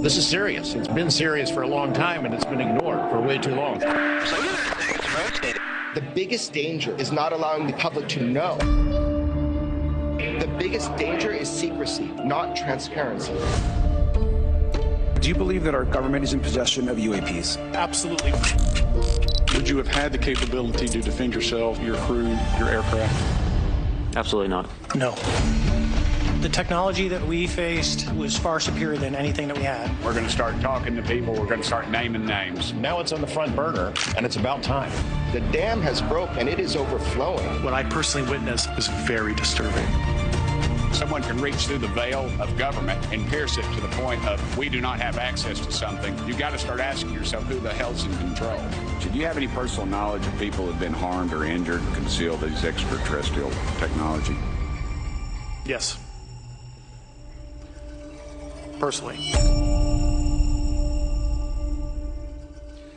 This is serious. It's been serious for a long time, and it's been ignored for way too long. The biggest danger is not allowing the public to know. The biggest danger is secrecy, not transparency. Do you believe that our government is in possession of UAPs? Absolutely. Would you have had the capability to defend yourself, your crew, your aircraft? Absolutely not. No. The technology that we faced was far superior than anything that we had. We're going to start talking to people. We're going to start naming names. Now it's on the front burner, and it's about time. The dam has broke and it is overflowing. What I personally witnessed was very disturbing. Someone can reach through the veil of government and pierce it to the point of we do not have access to something. You've got to start asking yourself who the hell's in control. Do you have any personal knowledge of people who have been harmed or injured and conceal these extraterrestrial technology? Yes. Personally.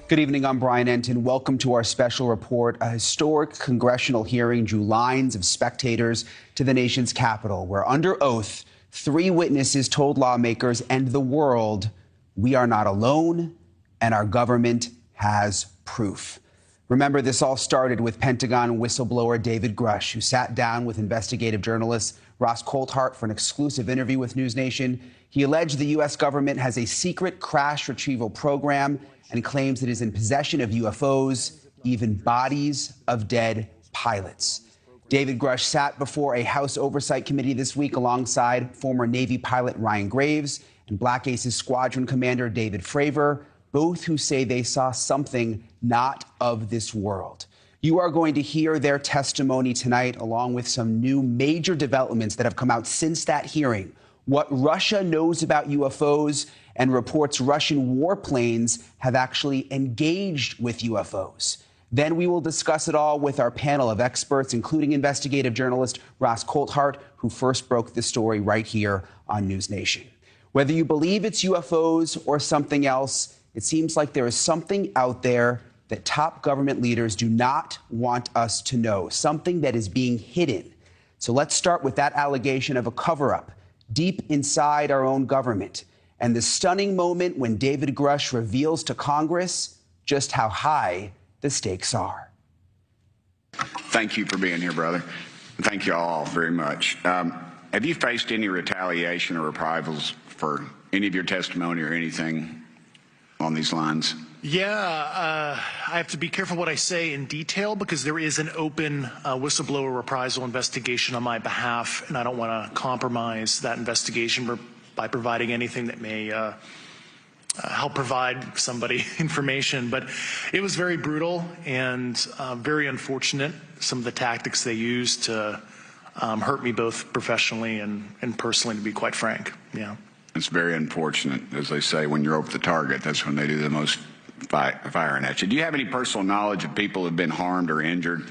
Good evening, I'm Brian Enton. Welcome to our special report. A historic congressional hearing drew lines of spectators to the nation's capital, where under oath, 3 witnesses told lawmakers and the world, we are not alone and our government has proof. Remember, this all started with Pentagon whistleblower David Grusch, who sat down with investigative journalist Ross Coulthart for an exclusive interview with News Nation. He alleged the U.S. government has a secret crash retrieval program and claims it is in possession of UFOs, even bodies of dead pilots. David Grusch sat before a House Oversight Committee this week alongside former Navy pilot Ryan Graves and Black Aces Squadron Commander David Fravor, both who say they saw something not of this world. You are going to hear their testimony tonight, along with some new major developments that have come out since that hearing. What Russia knows about UFOs and reports Russian warplanes have actually engaged with UFOs. Then we will discuss it all with our panel of experts, including investigative journalist Ross Coulthart, who first broke the story right here on News Nation. Whether you believe it's UFOs or something else, it seems like there is something out there that top government leaders do not want us to know, something that is being hidden. So let's start with that allegation of a cover-up deep inside our own government, and the stunning moment when David Grusch reveals to Congress just how high the stakes are. Thank you for being here, brother. Thank you all very much. Have you faced any retaliation or reprisals for any of your testimony or anything on these lines? Yeah, I have to be careful what I say in detail because there is an open whistleblower reprisal investigation on my behalf, and I don't want to compromise that investigation by providing anything that may help provide somebody information. But it was very brutal and very unfortunate, some of the tactics they used to hurt me both professionally and personally, to be quite frank. Yeah. It's very unfortunate. As they say, when you're over the target, that's when they do the most firing at you. Do you have any personal knowledge of people who have been harmed or injured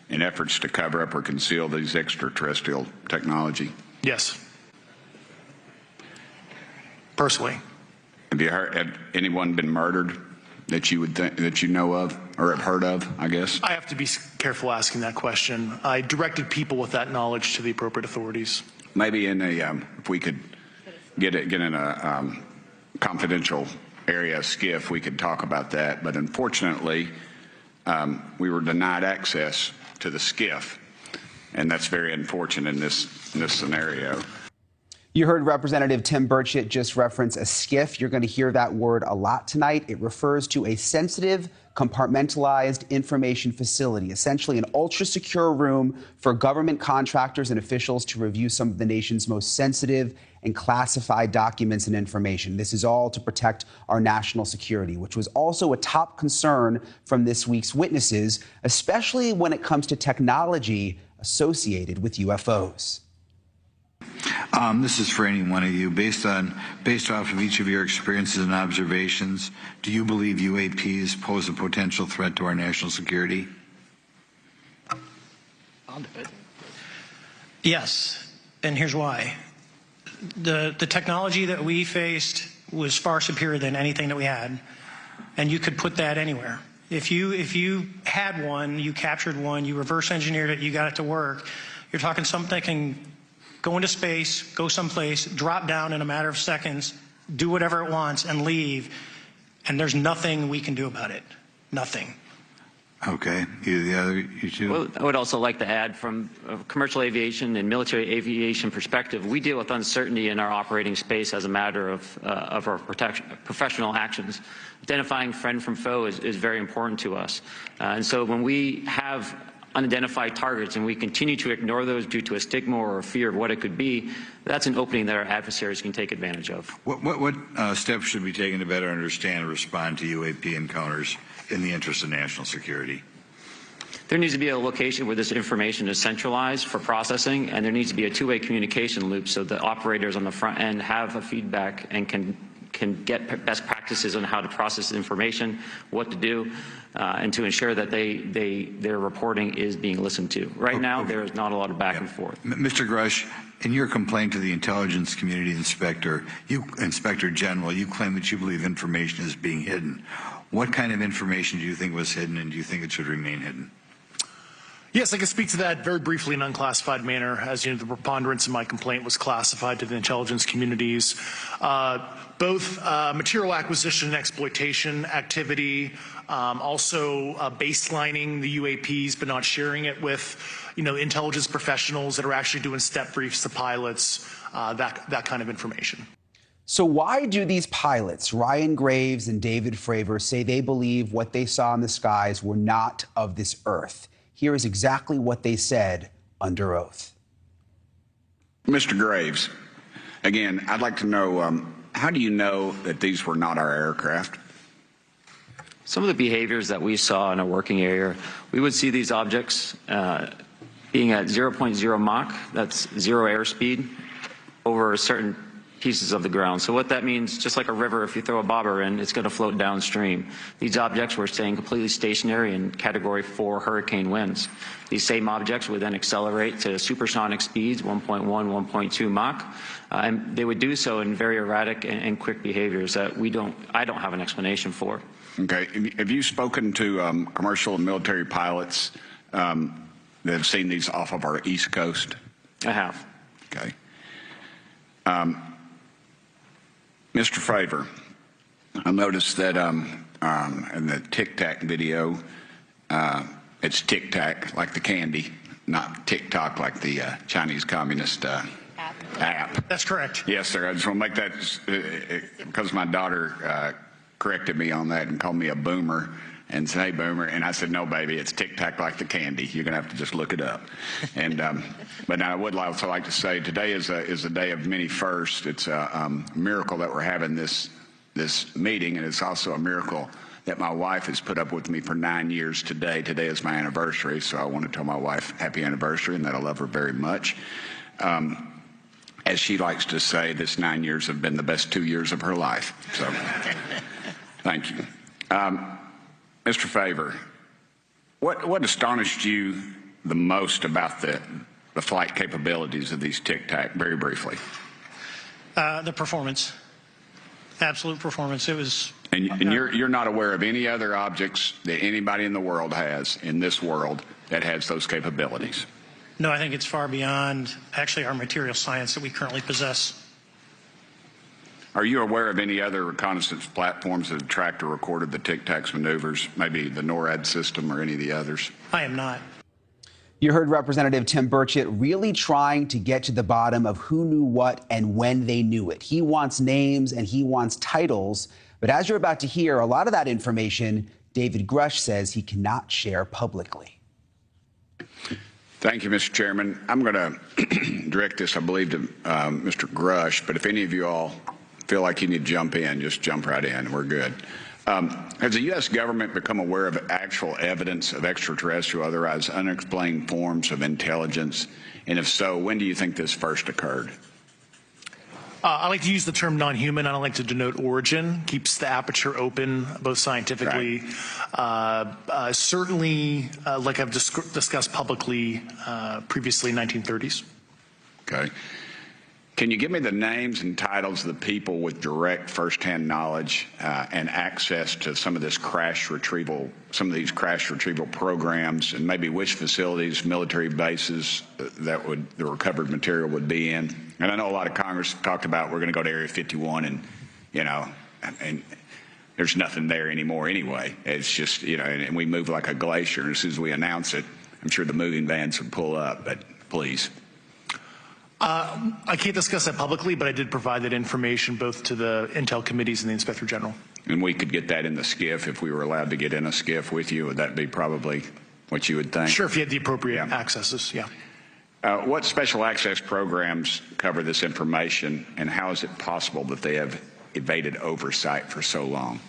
in efforts to cover up or conceal these extraterrestrial technology? Yes. Personally. Have you heard, had anyone been murdered that you would think, that you know of or have heard of, I guess? I have to be careful asking that question. I directed people with that knowledge to the appropriate authorities. Maybe in a, if we could get in a confidential area, a SCIF, we could talk about that. But unfortunately, we were denied access to the SCIF, and that's very unfortunate in this scenario. You heard Representative Tim Burchett just reference a SCIF. You're going to hear that word a lot tonight. It refers to a sensitive, compartmentalized information facility, essentially an ultra-secure room for government contractors and officials to review some of the nation's most sensitive and classified documents and information. This is all to protect our national security, which was also a top concern from this week's witnesses, especially when it comes to technology associated with UFOs. This is for any one of you. Based off of each of your experiences and observations, do you believe UAPs pose a potential threat to our national security? I'll do it. Yes, and here's why. The technology that we faced was far superior than anything that we had, and you could put that anywhere. If you had one, you captured one, you reverse engineered it, you got it to work, you're talking something that can go into space, go someplace, drop down in a matter of seconds, do whatever it wants, and leave, and there's nothing we can do about it. Nothing. Okay. You two? Well, I would also like to add, from a commercial aviation and military aviation perspective, we deal with uncertainty in our operating space as a matter of our professional actions. Identifying friend from foe is very important to us. And so when we have unidentified targets and we continue to ignore those due to a stigma or a fear of what it could be, that's an opening that our adversaries can take advantage of. What steps should be taken to better understand and respond to UAP encounters in the interest of national security? There needs to be a location where this information is centralized for processing, and there needs to be a two-way communication loop so that operators on the front end have a feedback and can get best practices on how to process information, what to do, and to ensure that their reporting is being listened to. Right now, there is not a lot of back and forth. Mr. Grusch, in your complaint to the Intelligence Community Inspector General, you claim that you believe information is being hidden. What kind of information do you think was hidden, and do you think it should remain hidden? Yes, I can speak to that very briefly in an unclassified manner. As you know, the preponderance of my complaint was classified to the intelligence communities. Both material acquisition and exploitation activity, also baselining the UAPs but not sharing it with, intelligence professionals that are actually doing step briefs to pilots, that kind of information. So why do these pilots, Ryan Graves and David Fravor, say they believe what they saw in the skies were not of this earth? Here is exactly what they said under oath. Mr. Graves, again, I'd like to know, how do you know that these were not our aircraft? Some of the behaviors that we saw in a working area, we would see these objects being at 0.0 Mach, that's zero airspeed, over certain pieces of the ground. So what that means, just like a river, if you throw a bobber in, it's going to float downstream. These objects were staying completely stationary in Category 4 hurricane winds. These same objects would then accelerate to supersonic speeds, 1.1, 1.2 Mach, and they would do so in very erratic and quick behaviors that I don't have an explanation for. Okay. Have you spoken to commercial and military pilots that have seen these off of our East Coast? I have. Okay. Mr. Fravor, I noticed that in the Tic Tac video, it's Tic Tac like the candy, not TikTok like the Chinese Communist app. That's correct. Yes, sir. I just want to make that because my daughter corrected me on that and called me a boomer and said, "Hey, boomer," and I said, "No, baby, it's Tic Tac like the candy. You're going to have to just look it up." And but I would also like to say today is a day of many firsts. It's a miracle that we're having this meeting, and it's also a miracle that my wife has put up with me for 9 years today. Today is my anniversary, so I want to tell my wife happy anniversary and that I love her very much. As she likes to say, this 9 years have been the best 2 years of her life. So thank you. Mr. Fravor, what astonished you the most about the flight capabilities of these Tic Tac, very briefly? The performance, absolute performance. It was. And you're not aware of any other objects that anybody in the world has, in this world, that has those capabilities? No, I think it's far beyond actually our material science that we currently possess. Are you aware of any other reconnaissance platforms that have tracked or recorded the Tic Tac's maneuvers, maybe the NORAD system or any of the others? I am not. You heard Representative Tim Burchett really trying to get to the bottom of who knew what and when they knew it. He wants names and he wants titles, but as you're about to hear, a lot of that information David Grusch says he cannot share publicly. Thank you, Mr. Chairman. I'm going to direct this, I believe, to Mr. Grusch, but if any of you all feel like you need to jump in, just jump right in. We're good. Has the U.S. government become aware of actual evidence of extraterrestrial, otherwise unexplained forms of intelligence? And if so, when do you think this first occurred? I like to use the term non-human. I don't like to denote origin. Keeps the aperture open, both scientifically. Right. Certainly, like I've discussed publicly previously, 1930s. Okay. Can you give me the names and titles of the people with direct firsthand knowledge and access to some of this crash retrieval, some of these crash retrieval programs, and maybe which facilities, military bases that the recovered material would be in? And I know a lot of Congress talked about we're going to go to Area 51 you know, and there's nothing there anymore anyway. It's just, you know, and we move like a glacier. As soon as we announce it, I'm sure the moving vans would pull up, but please. I can't discuss that publicly, but I did provide that information both to the Intel committees and the Inspector General. And we could get that in the skiff if we were allowed to get in a skiff with you. Would that be probably what you would think? Sure, if you had the appropriate accesses, yeah. What special access programs cover this information, and how is it possible that they have evaded oversight for so long?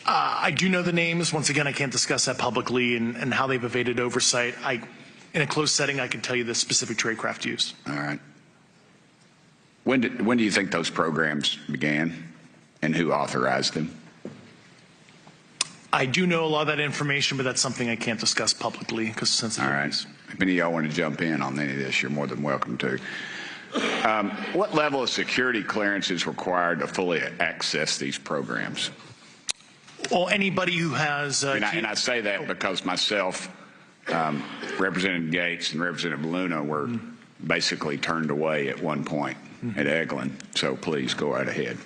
I do know the names. Once again, I can't discuss that publicly and how they've evaded oversight. In a closed setting, I can tell you the specific tradecraft used. All right. When do you think those programs began, and who authorized them? I do know a lot of that information, but that's something I can't discuss publicly because of sensitive. All right. If any of y'all want to jump in on any of this, you're more than welcome to. What level of security clearance is required to fully access these programs? Well, anybody who has... and I say that because myself, Representative Gates and Representative Luna were basically turned away at one point at Eglin. So please go right ahead.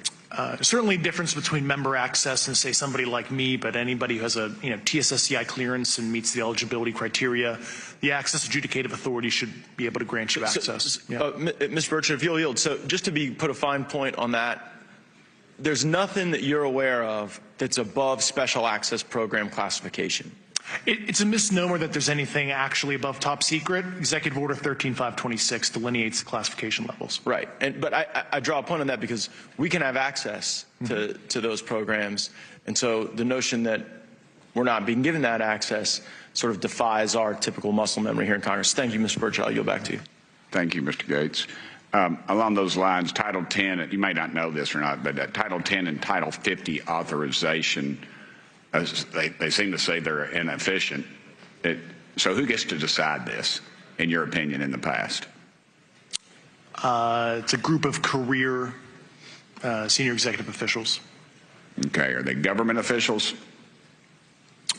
Certainly difference between member access and say somebody like me, but anybody who has a TSSCI clearance and meets the eligibility criteria, the access adjudicative authority should be able to grant you access. Mr. Burchett, if you'll yield, so just to put a fine point on that, there's nothing that you're aware of that's above special access program classification. It's a misnomer that there's anything actually above top secret. Executive Order 13526 delineates the classification levels. Right, but I draw a point on that because we can have access to those programs, and so the notion that we're not being given that access sort of defies our typical muscle memory here in Congress. Thank you, Mr. Burchett. I'll yield back to you. Thank you, Mr. Gates. Along those lines, Title 10, you may not know this or not, but Title 10 and Title 50 authorization, they seem to say they're inefficient. So who gets to decide this, in your opinion, in the past? It's a group of career senior executive officials. Okay, are they government officials?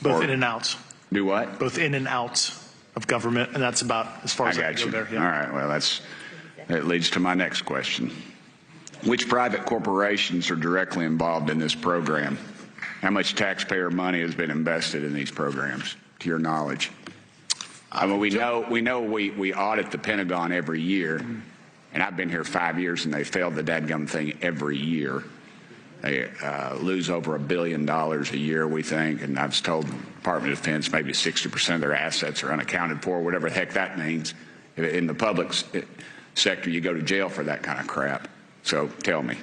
Both in and out. Do what? Both in and out of government, and that's about as far as I can go there. Yeah. All right, well, that leads to my next question. Which private corporations are directly involved in this program? How much taxpayer money has been invested in these programs, to your knowledge? I mean, we know we audit the Pentagon every year, and I've been here 5 years, and they failed the dadgum thing every year. They lose over $1 billion a year, we think, and I've told the Department of Defense maybe 60% of their assets are unaccounted for, whatever the heck that means. In the public sector, you go to jail for that kind of crap. So tell me.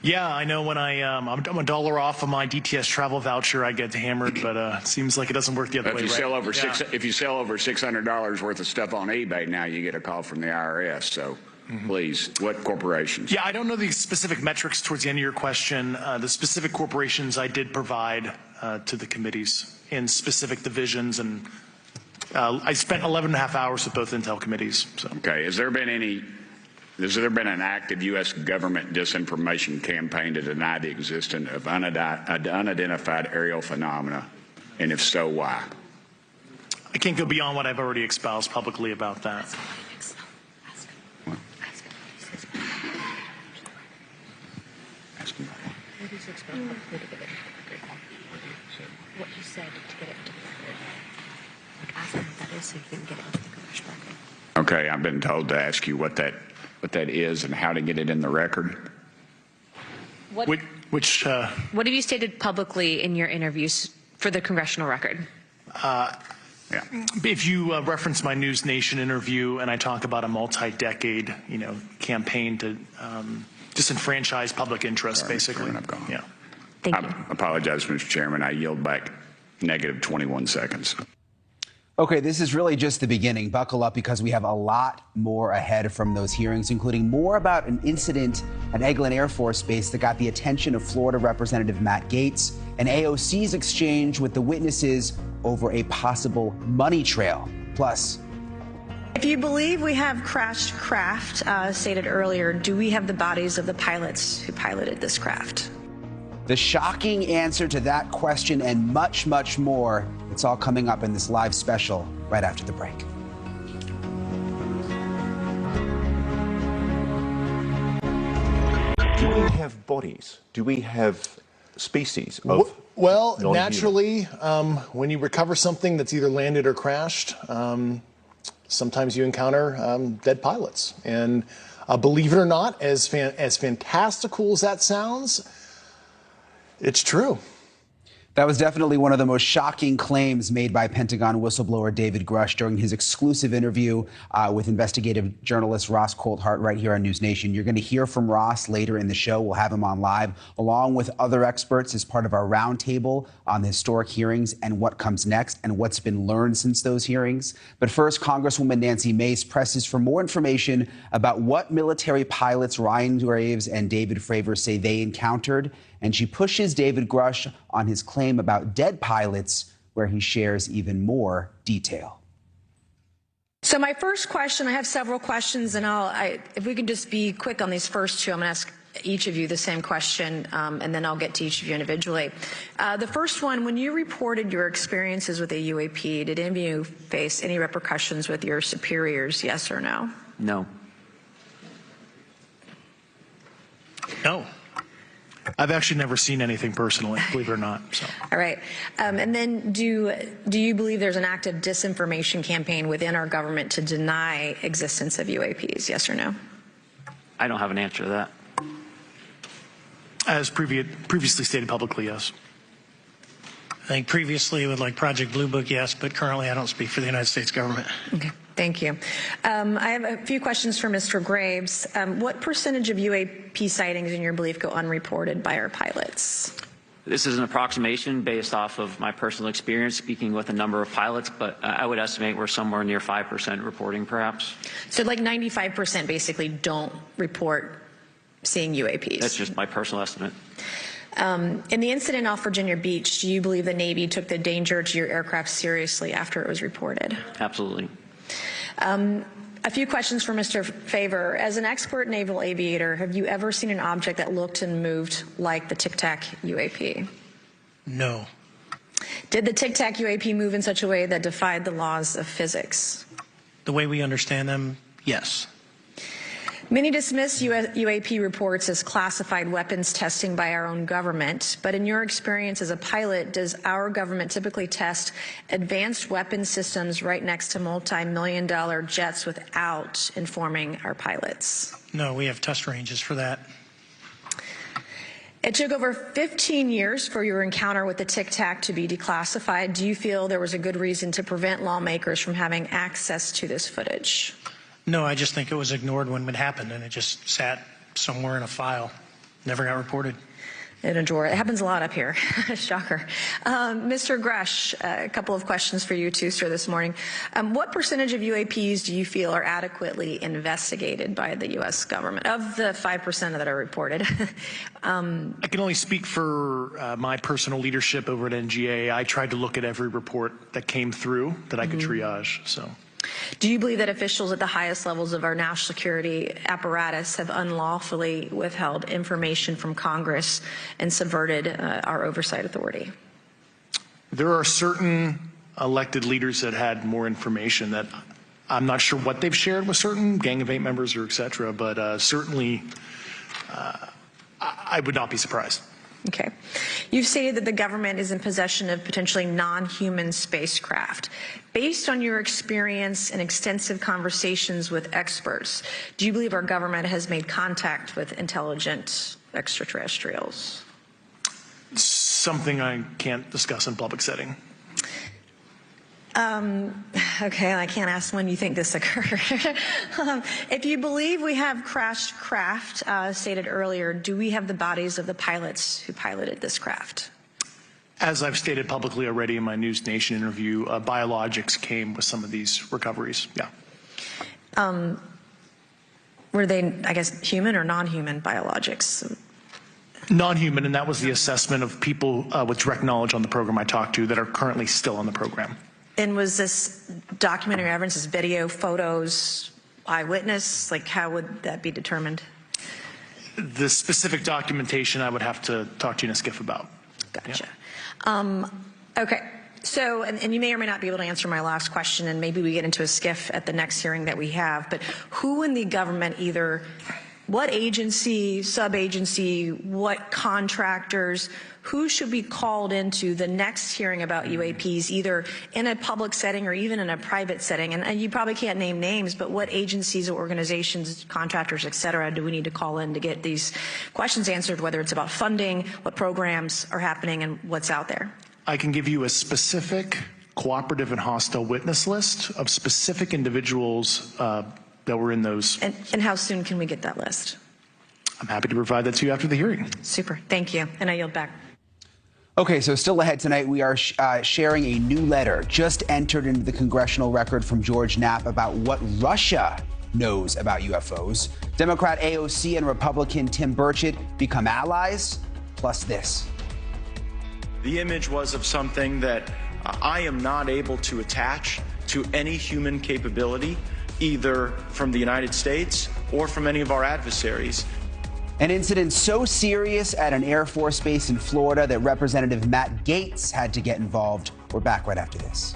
Yeah, I know when I'm $1 off of my DTS travel voucher, I get hammered, but it seems like it doesn't work the other way. If you sell over $600 worth of stuff on eBay, now you get a call from the IRS. So please, what corporations? Yeah, I don't know the specific metrics towards the end of your question. The specific corporations I did provide to the committees in specific divisions, and I spent 11.5 hours with both Intel committees. So. Okay, has there been an active U.S. government disinformation campaign to deny the existence of unidentified aerial phenomena? And if so, why? I can't go beyond what I've already espoused publicly about that. What you said to get it into the record. Like, ask them what that is so you can get it into the Grusch record. Okay, I've been told to ask you what that is and how to get it in the record. What have you stated publicly in your interviews for the congressional record? If you reference my News Nation interview and I talk about a multi-decade, campaign to disenfranchise public interest, basically. Chairman, I've gone. Yeah. Thank you. I apologize, Mr. Chairman. I yield back negative 21 seconds. Okay, this is really just the beginning. Buckle up because we have a lot more ahead from those hearings, including more about an incident at Eglin Air Force Base that got the attention of Florida Representative Matt Gaetz, and AOC's exchange with the witnesses over a possible money trail. Plus, if you believe we have crashed craft, stated earlier, do we have the bodies of the pilots who piloted this craft? the shocking answer to that question and much, much more. It's all coming up in this live special right after the break. Do we have bodies? Do we have species of Well, non-human? naturally, when you recover something that's either landed or crashed, sometimes you encounter dead pilots. And believe it or not, as fantastical as that sounds, it's true. That was definitely one of the most shocking claims made by Pentagon whistleblower David Grusch during his exclusive interview with investigative journalist Ross Coulthart right here on News Nation. You're going to hear from Ross later in the show. We'll have him on live, along with other experts as part of our roundtable on the historic hearings and what comes next and what's been learned since those hearings. But first, Congresswoman Nancy Mace presses for more information about what military pilots Ryan Graves and David Fravor say they encountered. And she pushes David Grusch on his claim about dead pilots, where he shares even more detail. So my first question, I have several questions, and if we can just be quick on these first two, I'm going to ask each of you the same question, and then I'll get to each of you individually. The first one, when you reported your experiences with a UAP, did any of you face any repercussions with your superiors, yes or no? No. No. I've actually never seen anything personally, believe it or not. So. All right. And then do you believe there's an active disinformation campaign within our government to deny existence of UAPs, yes or no? I don't have an answer to that. As previously stated publicly, yes. I think previously with like Project Blue Book, yes, but currently I don't speak for the United States government. Okay. Thank you. I have a few questions for Mr. Graves. What percentage of UAP sightings, in your belief, go unreported by our pilots? This is an approximation based off of my personal experience speaking with a number of pilots, but I would estimate we're somewhere near 5% reporting, perhaps. So like 95% basically don't report seeing UAPs? That's just my personal estimate. In the incident off Virginia Beach, do you believe the Navy took the danger to your aircraft seriously after it was reported? Absolutely. A few questions for Mr. Favor. As an expert naval aviator, have you ever seen an object that looked and moved like the Tic Tac UAP? No. Did the Tic Tac UAP move in such a way that defied the laws of physics? The way we understand them, yes. Many dismiss UAP reports as classified weapons testing by our own government, but in your experience as a pilot, does our government typically test advanced weapon systems right next to multi-million-dollar jets without informing our pilots? No, we have test ranges for that. It took over 15 years for your encounter with the Tic Tac to be declassified. Do you feel there was a good reason to prevent lawmakers from having access to this footage? No, I just think it was ignored when it happened, and it just sat somewhere in a file. Never got reported. In a drawer. It happens a lot up here. Shocker. Mr. Grusch, a couple of questions for you too, sir, this morning. What percentage of UAPs do you feel are adequately investigated by the U.S. government, of the 5% that are reported? I can only speak for my personal leadership over at NGA. I tried to look at every report that came through that I could triage. So. Do you believe that officials at the highest levels of our national security apparatus have unlawfully withheld information from Congress and subverted our oversight authority? There are certain elected leaders that had more information that I'm not sure what they've shared with certain Gang of Eight members or et cetera, but certainly I would not be surprised. Okay. You've stated that the government is in possession of potentially non-human spacecraft. Based on your experience and extensive conversations with experts, do you believe our government has made contact with intelligent extraterrestrials? Something I can't discuss in public setting. Okay, I can't ask when you think this occurred. If you believe we have crashed craft, stated earlier, do we have the bodies of the pilots who piloted this craft? As I've stated publicly already in my News Nation interview, biologics came with some of these recoveries. Yeah. Were they, I guess, human or non-human biologics? Non-human, and that was the assessment of people with direct knowledge on the program I talked to that are currently still on the program. And was this documentary evidence, this video, photos, eyewitness? Like, how would that be determined? The specific documentation I would have to talk to you in a skiff about. Gotcha. Yeah. Okay. So, and you may or may not be able to answer my last question, and maybe we get into a skiff at the next hearing that we have, but who in the government either What agency, sub-agency, what contractors, who should be called into the next hearing about UAPs, either in a public setting or even in a private setting? And you probably can't name names, but what agencies or organizations, contractors, et cetera, do we need to call in to get these questions answered, whether it's about funding, what programs are happening, and what's out there? I can give you a specific cooperative and hostile witness list of specific individuals that were in those. And how soon can we get that list? I'm happy to provide that to you after the hearing. Super. Thank you. And I yield back. Okay, so still ahead tonight, we are sharing a new letter just entered into the congressional record from George Knapp about what Russia knows about UFOs. Democrat AOC and Republican Tim Burchett become allies, plus this. The image was of something that I am not able to attach to any human capability, either from the United States or from any of our adversaries. An incident so serious at an Air Force base in Florida that Representative Matt Gaetz had to get involved. We're back right after this.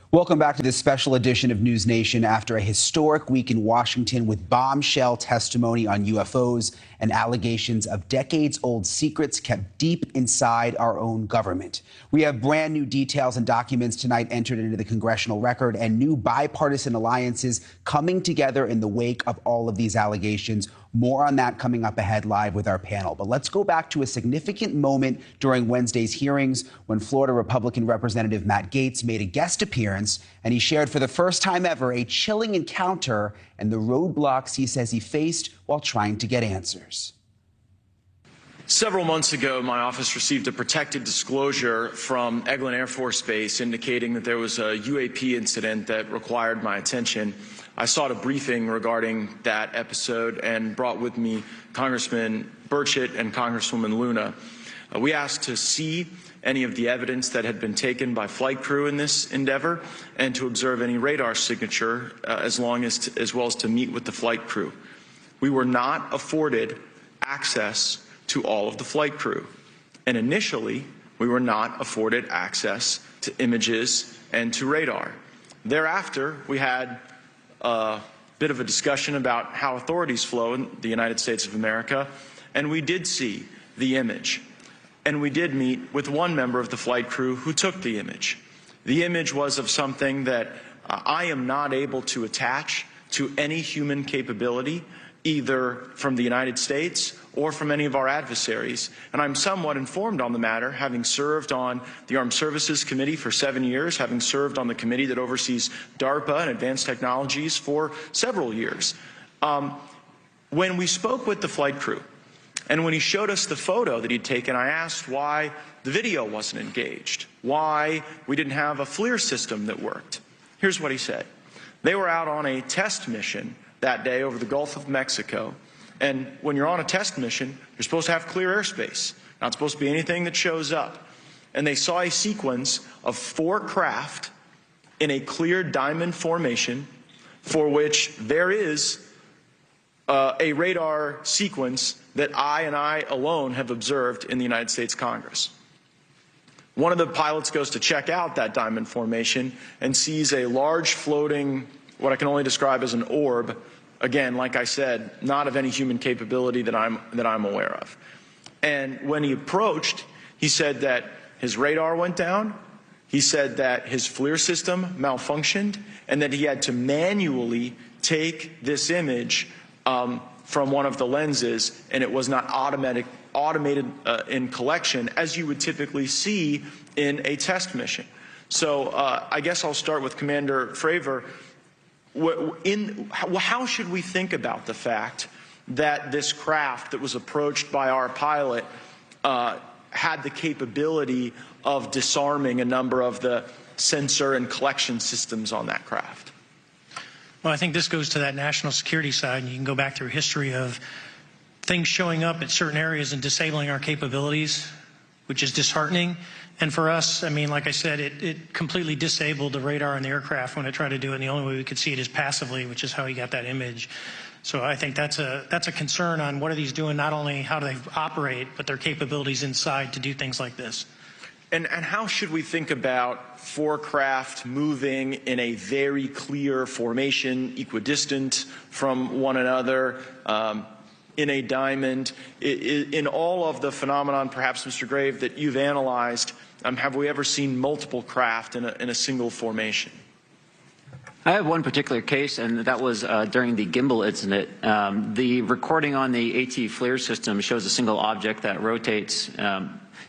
Welcome back to this special edition of News Nation after a historic week in Washington with bombshell testimony on UFOs and allegations of decades-old secrets kept deep inside our own government. We have brand new details and documents tonight entered into the congressional record and new bipartisan alliances coming together in the wake of all of these allegations. More on that coming up ahead live with our panel. But let's go back to a significant moment during Wednesday's hearings when Florida Republican Representative Matt Gaetz made a guest appearance, and he shared for the first time ever a chilling encounter and the roadblocks he says he faced while trying to get answers. Several months ago, my office received a protected disclosure from Eglin Air Force Base indicating that there was a UAP incident that required my attention. I sought a briefing regarding that episode and brought with me Congressman Burchett and Congresswoman Luna. We asked to see any of the evidence that had been taken by flight crew in this endeavor and to observe any radar signature as well as to meet with the flight crew. We were not afforded access to all of the flight crew. And initially, we were not afforded access to images and to radar. Thereafter, we had a bit of a discussion about how authorities flow in the United States of America, and we did see the image. And we did meet with one member of the flight crew who took the image. The image was of something that I am not able to attach to any human capability, either from the United States or from any of our adversaries. And I'm somewhat informed on the matter, having served on the Armed Services Committee for 7 years, having served on the committee that oversees DARPA and advanced technologies for several years. When we spoke with the flight crew, and when he showed us the photo that he'd taken, I asked why the video wasn't engaged, why we didn't have a FLIR system that worked. Here's what he said. They were out on a test mission that day over the Gulf of Mexico. And when you're on a test mission, you're supposed to have clear airspace. Not supposed to be anything that shows up. And they saw a sequence of 4 craft in a clear diamond formation for which there is a radar sequence that I alone have observed in the United States Congress. One of the pilots goes to check out that diamond formation and sees a large floating, what I can only describe as an orb. Again, like I said, not of any human capability that I'm aware of. And when he approached, he said that his radar went down, he said that his FLIR system malfunctioned, and that he had to manually take this image from one of the lenses, and it was not automated in collection as you would typically see in a test mission. So I guess I'll start with Commander Fravor. How should we think about the fact that this craft that was approached by our pilot had the capability of disarming a number of the sensor and collection systems on that craft? Well, I think this goes to that national security side, and you can go back through history of things showing up at certain areas and disabling our capabilities, which is disheartening. And for us, I mean, like I said, it completely disabled the radar on the aircraft when it tried to do it, and the only way we could see it is passively, which is how he got that image. So I think that's a concern on what are these doing, not only how do they operate, but their capabilities inside to do things like this. And how should we think about four craft moving in a very clear formation, equidistant from one another, in a diamond? In all of the phenomenon, perhaps, Mr. Grave, that you've analyzed, have we ever seen multiple craft in a single formation? I have one particular case, and that was during the gimbal incident. The recording on the AT FLIR system shows a single object that rotates.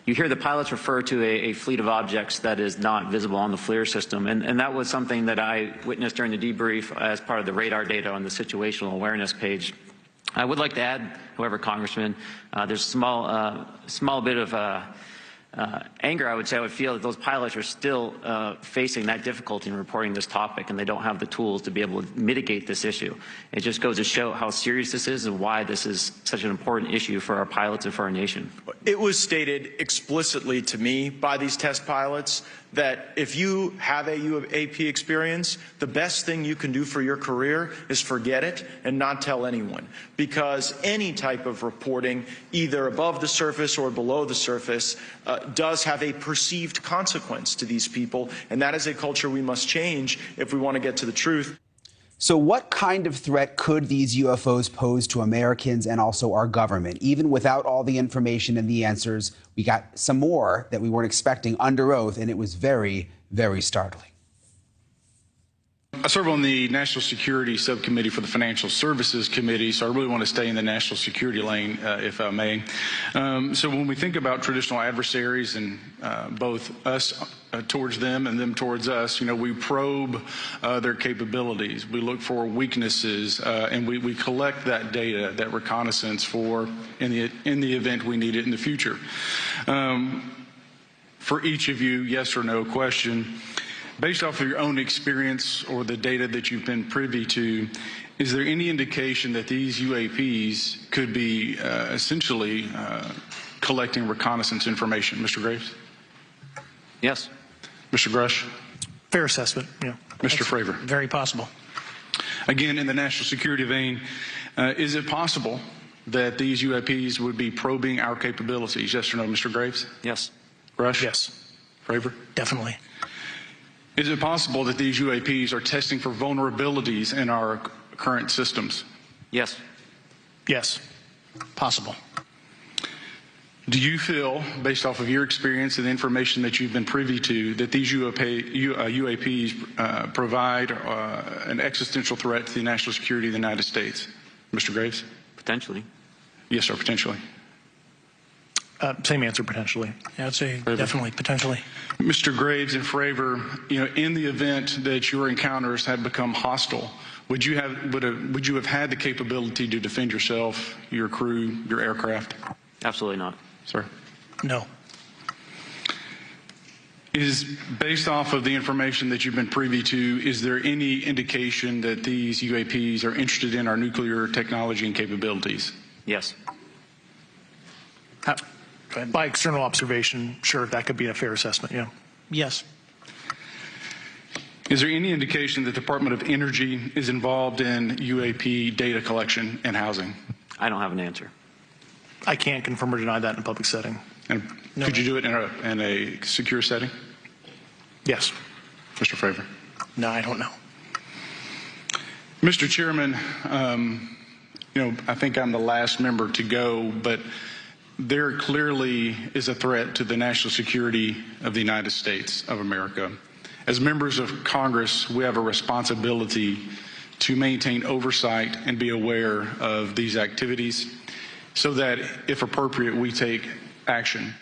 You hear the pilots refer to a fleet of objects that is not visible on the FLIR system, and that was something that I witnessed during the debrief as part of the radar data on the situational awareness page. I would like to add, however, Congressman, there's a small bit of anger, I would say. I would feel that those pilots are still facing that difficulty in reporting this topic, and they don't have the tools to be able to mitigate this issue. It just goes to show how serious this is and why this is such an important issue for our pilots and for our nation. It was stated explicitly to me by these test pilots that if you have a UAP experience, the best thing you can do for your career is forget it and not tell anyone. Because any type of reporting, either above the surface or below the surface, does have a perceived consequence to these people. And that is a culture we must change if we want to get to the truth. So what kind of threat could these UFOs pose to Americans and also our government? Even without all the information and the answers, we got some more that we weren't expecting under oath, and it was very, very startling. I serve on the National Security Subcommittee for the Financial Services Committee, so I really want to stay in the national security lane, if I may. So when we think about traditional adversaries and both us towards them and them towards us, we probe their capabilities. We look for weaknesses, and we collect that data, that reconnaissance for in the event we need it in the future. For each of you, yes or no question. Based off of your own experience or the data that you've been privy to, is there any indication that these UAPs could be essentially collecting reconnaissance information? Mr. Graves? Yes. Mr. Grusch? Fair assessment, yeah. Mr. Fravor? Very possible. Again, in the national security vein, is it possible that these UAPs would be probing our capabilities? Yes or no, Mr. Graves? Yes. Grusch? Yes. Fravor? Definitely. Is it possible that these UAPs are testing for vulnerabilities in our current systems? Yes. Yes. Possible. Do you feel, based off of your experience and the information that you've been privy to, that these UAPs provide an existential threat to the national security of the United States? Mr. Graves? Potentially. Yes, sir, potentially. Same answer, potentially. Yeah, I'd say Fravor? definitely, potentially. Mr. Graves and Fravor, in the event that your encounters had become hostile, would you have had the capability to defend yourself, your crew, your aircraft? Absolutely not. Sir? No. Is based off of the information that you've been privy to, is there any indication that these UAPs are interested in our nuclear technology and capabilities? Yes. By external observation, sure, that could be a fair assessment, yeah. Yes. Is there any indication that the Department of Energy is involved in UAP data collection and housing? I don't have an answer. I can't confirm or deny that in a public setting. And No. could you do it in a secure setting? Yes. Mr. Fravor? No, I don't know. Mr. Chairman, I think I'm the last member to go, but there clearly is a threat to the national security of the United States of America. As members of Congress, we have a responsibility to maintain oversight and be aware of these activities so that, if appropriate, we take action.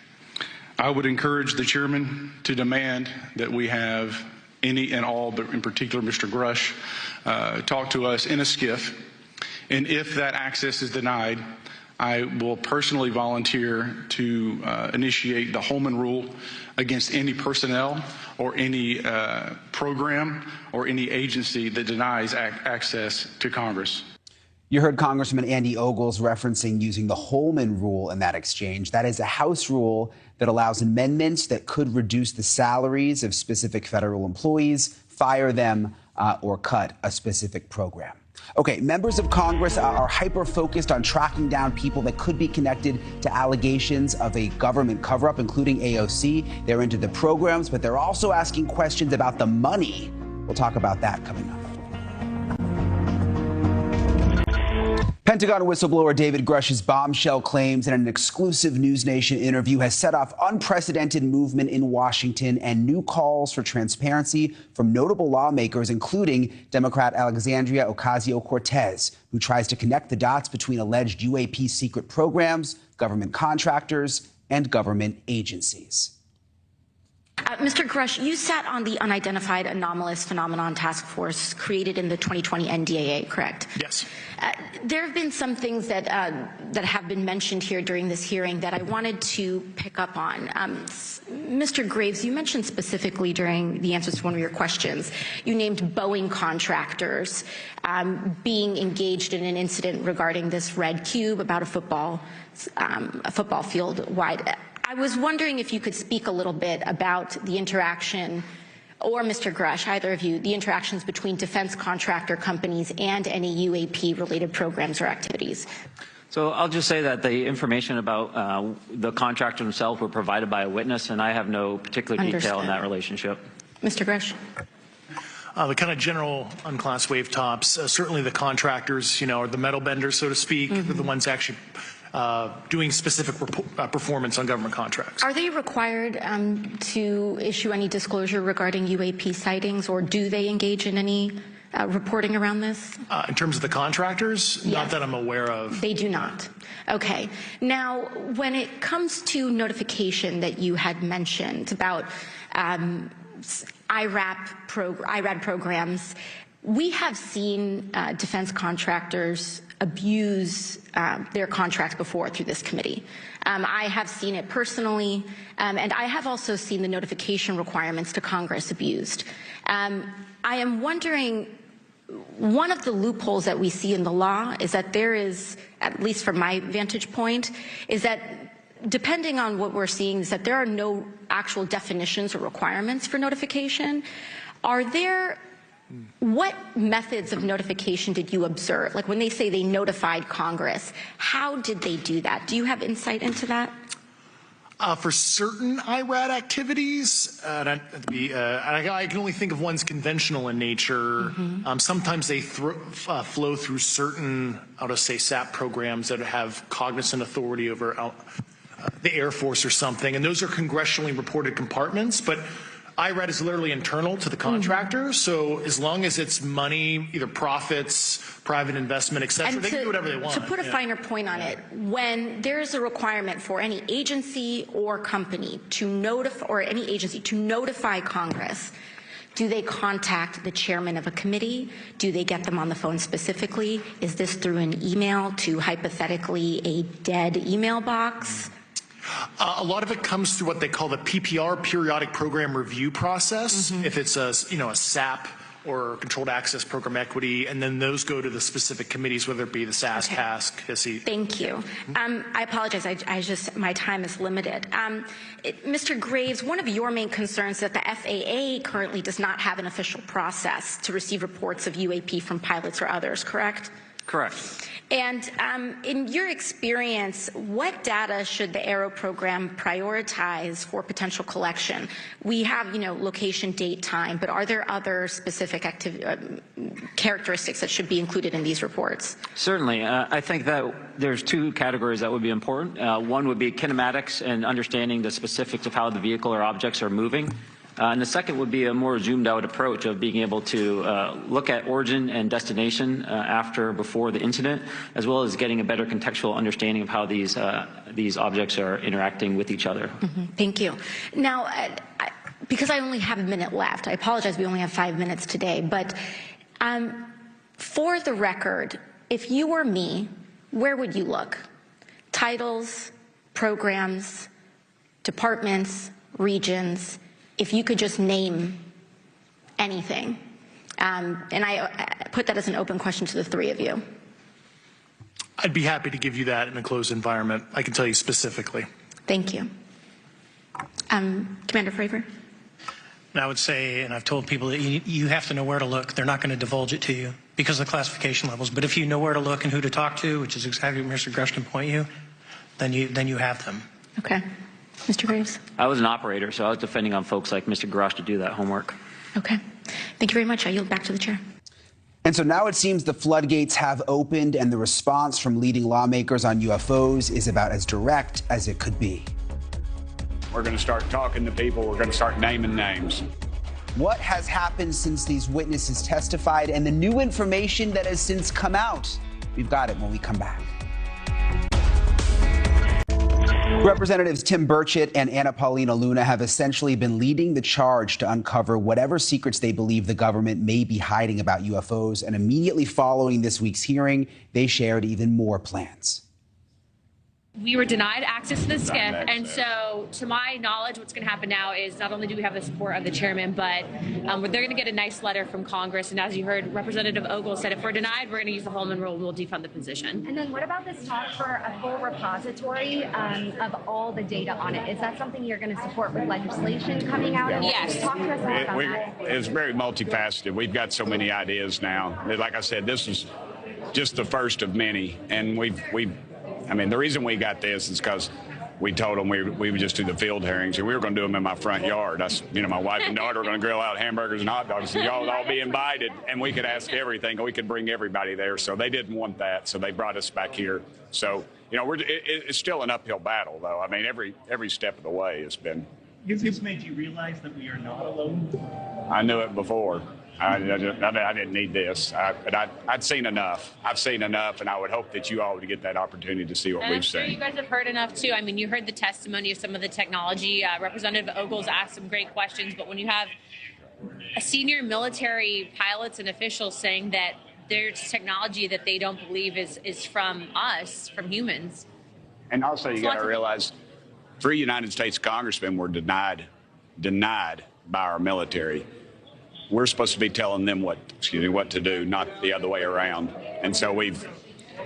I would encourage the chairman to demand that we have any and all, but in particular Mr. Grusch, talk to us in a skiff. And if that access is denied, I will personally volunteer to initiate the Holman Rule against any personnel or any program or any agency that denies access to Congress. You heard Congressman Andy Ogles referencing using the Holman Rule in that exchange. That is a House rule that allows amendments that could reduce the salaries of specific federal employees, fire them, or cut a specific program. Okay, members of Congress are hyper-focused on tracking down people that could be connected to allegations of a government cover-up, including AOC. They're into the programs, but they're also asking questions about the money. We'll talk about that coming up. Pentagon whistleblower David Grusch's bombshell claims in an exclusive News Nation interview has set off unprecedented movement in Washington and new calls for transparency from notable lawmakers, including Democrat Alexandria Ocasio-Cortez, who tries to connect the dots between alleged UAP secret programs, government contractors, and government agencies. Mr. Grusch, you sat on the Unidentified Anomalous Phenomenon Task Force created in the 2020 NDAA, correct? Yes. There have been some things that have been mentioned here during this hearing that I wanted to pick up on. Mr. Graves, you mentioned specifically during the answers to one of your questions, you named Boeing contractors being engaged in an incident regarding this red cube about a football field wide. I was wondering if you could speak a little bit about the interaction, or Mr. Grusch, either of you, the interactions between defense contractor companies and any UAP-related programs or activities. So I'll just say that the information about the contractor themselves were provided by a witness, and I have no particular detail in that relationship. Mr. Grusch. The kind of general unclassed wave tops, certainly the contractors, are the metal benders, so to speak. They're the ones actually doing specific performance on government contracts. Are they required to issue any disclosure regarding UAP sightings, or do they engage in any reporting around this? In terms of the contractors? Yes. Not that I'm aware of. They do not. Okay. Now, when it comes to notification that you had mentioned about IRAD programs, we have seen defense contractors abuse their contracts before through this committee. I have seen it personally, and I have also seen the notification requirements to Congress abused. I am wondering, one of the loopholes that we see in the law is that there is, at least from my vantage point, is that depending on what we're seeing, is that there are no actual definitions or requirements for notification. What methods of notification did you observe? Like when they say they notified Congress, how did they do that? Do you have insight into that? For certain IRAD activities, I can only think of ones conventional in nature. Sometimes they flow through certain, I'll just say, SAP programs that have cognizant authority over the Air Force or something, and those are congressionally reported compartments, but IRAD is literally internal to the contractor, so as long as it's money, either profits, private investment, et cetera, they can do whatever they want. To put a finer point on it, when there is a requirement for any agency or company to notify, or any agency to notify Congress, do they contact the chairman of a committee? Do they get them on the phone specifically? Is this through an email to hypothetically a dead email box? A lot of it comes through what they call the PPR, Periodic Program Review process. If it's a SAP or Controlled Access Program Equity, and then those go to the specific committees, whether it be the SAS, CASC, HISI. Thank you. I apologize. My time is limited. Mr. Graves, one of your main concerns is that the FAA currently does not have an official process to receive reports of UAP from pilots or others, correct? Correct. And in your experience, what data should the Aero program prioritize for potential collection? We have, location, date, time, but are there other specific characteristics that should be included in these reports? Certainly. I think that there's two categories that would be important. One would be kinematics and understanding the specifics of how the vehicle or objects are moving. And the second would be a more zoomed out approach of being able to look at origin and destination before the incident, as well as getting a better contextual understanding of how these objects are interacting with each other. Thank you. Now, because I only have a minute left, I apologize, we only have 5 minutes today, but for the record, if you were me, where would you look? Titles, programs, departments, regions, if you could just name anything. And I put that as an open question to the three of you. I'd be happy to give you that in a closed environment. I can tell you specifically. Thank you. Commander Fravor? And I would say, and I've told people that you have to know where to look. They're not going to divulge it to you because of the classification levels. But if you know where to look and who to talk to, which is exactly what Mr. Grusch can point you, then you have them. Okay. Mr. Graves? I was an operator, so I was depending on folks like Mr. Grusch to do that homework. Okay. Thank you very much. I yield back to the chair. And so now it seems the floodgates have opened, and the response from leading lawmakers on UFOs is about as direct as it could be. We're going to start talking to people. We're going to start naming names. What has happened since these witnesses testified and the new information that has since come out? We've got it when we come back. Representatives Tim Burchett and Anna Paulina Luna have essentially been leading the charge to uncover whatever secrets they believe the government may be hiding about UFOs. And immediately following this week's hearing, they shared even more plans. We were denied access to the SCIF, and so to my knowledge, what's going to happen now is not only do we have the support of the chairman, but they're going to get a nice letter from Congress. And as you heard, Representative Ogle said, if we're denied, we're going to use the Holman Rule and we'll defund the position. And then what about this talk for a full repository of all the data on it? Is that something you're going to support with legislation coming out? Yes. Talk to us about that. It's very multifaceted. We've got so many ideas now. Like I said, this is just the first of many, and I mean, the reason we got this is because we told them we would just do the field hearings, and we were going to do them in my front yard. My wife and daughter were going to grill out hamburgers and hot dogs, and y'all would all be invited, and we could ask everything, and we could bring everybody there. So they didn't want that, so they brought us back here. So, it's still an uphill battle, though. I mean, every step of the way has been. This made you realize that we are not alone? I knew it before. I didn't need this, but I'd seen enough. I've seen enough, and I would hope that you all would get that opportunity to see what And we've I'm sure seen. you guys have heard enough, too. I mean, you heard the testimony of some of the technology. Representative Ogle's asked some great questions, but when you have a senior military pilots and officials saying that there's technology that they don't believe is from us, from humans. And also, you got to realize 3 United States congressmen were denied by our military. We're supposed to be telling them what to do, not the other way around. And so we're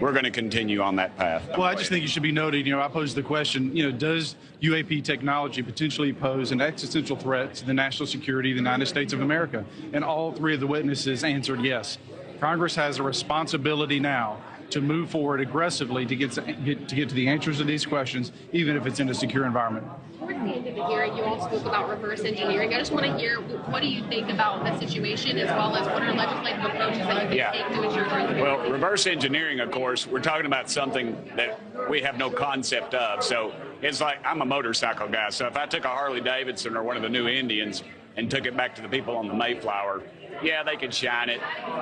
going to continue on that path. Well, I just think it should be noted, I posed the question, does UAP technology potentially pose an existential threat to the national security of the United States of America? And all 3 of the witnesses answered yes. Congress has a responsibility now to move forward aggressively to get to the answers to these questions, even if it's in a secure environment. Towards the end of the hearing, you all spoke about reverse engineering. I just want to hear, what do you think about the situation, as well as what are legislative approaches that you can take to ensure transparency? Well, reverse engineering, of course, we're talking about something that we have no concept of. So it's like, I'm a motorcycle guy, so if I took a Harley Davidson or one of the new Indians and took it back to the people on the Mayflower, yeah, they could shine it.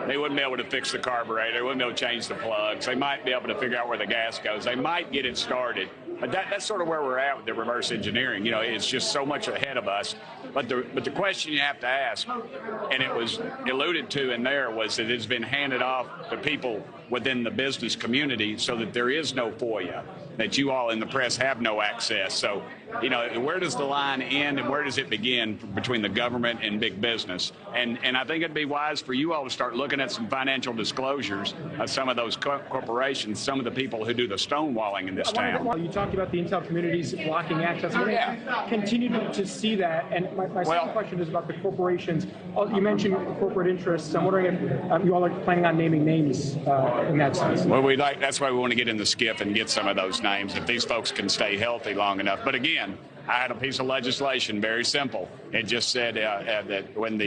They wouldn't be able to fix the carburetor. They wouldn't be able to change the plugs. They might be able to figure out where the gas goes. They might get it started. But that's sort of where we're at with the reverse engineering. It's just so much ahead of us. But the question you have to ask, and it was alluded to in there, was that it's been handed off to people within the business community so that there is no FOIA, that you all in the press have no access. So, where does the line end and where does it begin between the government and big business? And I think it'd be wise for you all to start looking at some financial disclosures of some of those corporations, some of the people who do the stonewalling in this town. You talked about the intel communities blocking access. Continue to see that. And my second question is about the corporations. You mentioned corporate interests. I'm wondering if you all are planning on naming names in that sense. Well, that's why we want to get in the SCIF and get some of those names if these folks can stay healthy long enough. But again, I had a piece of legislation, very simple. It just said that when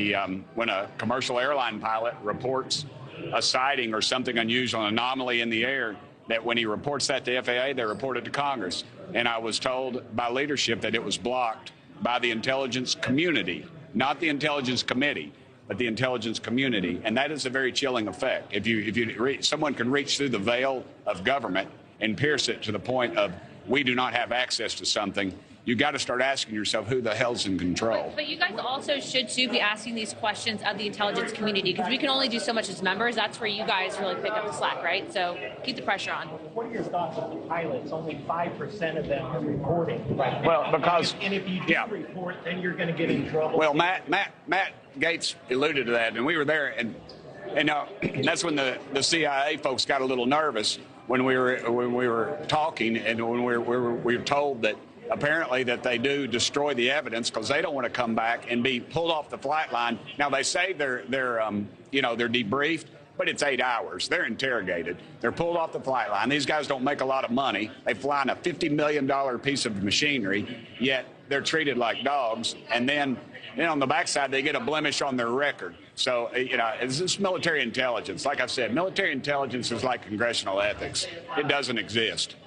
a commercial airline pilot reports a sighting or something unusual, an anomaly in the air, that when he reports that to FAA, they report it to Congress. And I was told by leadership that it was blocked by the intelligence community, not the intelligence committee, but the intelligence community. And that is a very chilling effect. If someone can reach through the veil of government and pierce it to the point of we do not have access to something, you got to start asking yourself who the hell's in control. But you guys also should, too, be asking these questions of the intelligence community, because we can only do so much as members. That's where you guys really pick up the slack, right? So keep the pressure on. What are your thoughts on the pilots? Only 5% of them are reporting right now. Well, because... And if you do report, then you're going to get in trouble. Well, Matt Gates alluded to that, and we were there, and that's when the CIA folks got a little nervous when we were talking, and when we were told that apparently that they do destroy the evidence because they don't want to come back and be pulled off the flight line. Now they say they're debriefed, but it's 8 hours. They're interrogated. They're pulled off the flight line. These guys don't make a lot of money. They fly in a $50 million piece of machinery, yet they're treated like dogs. And then on the backside, they get a blemish on their record. So, it's this military intelligence. Like I've said, military intelligence is like congressional ethics. It doesn't exist.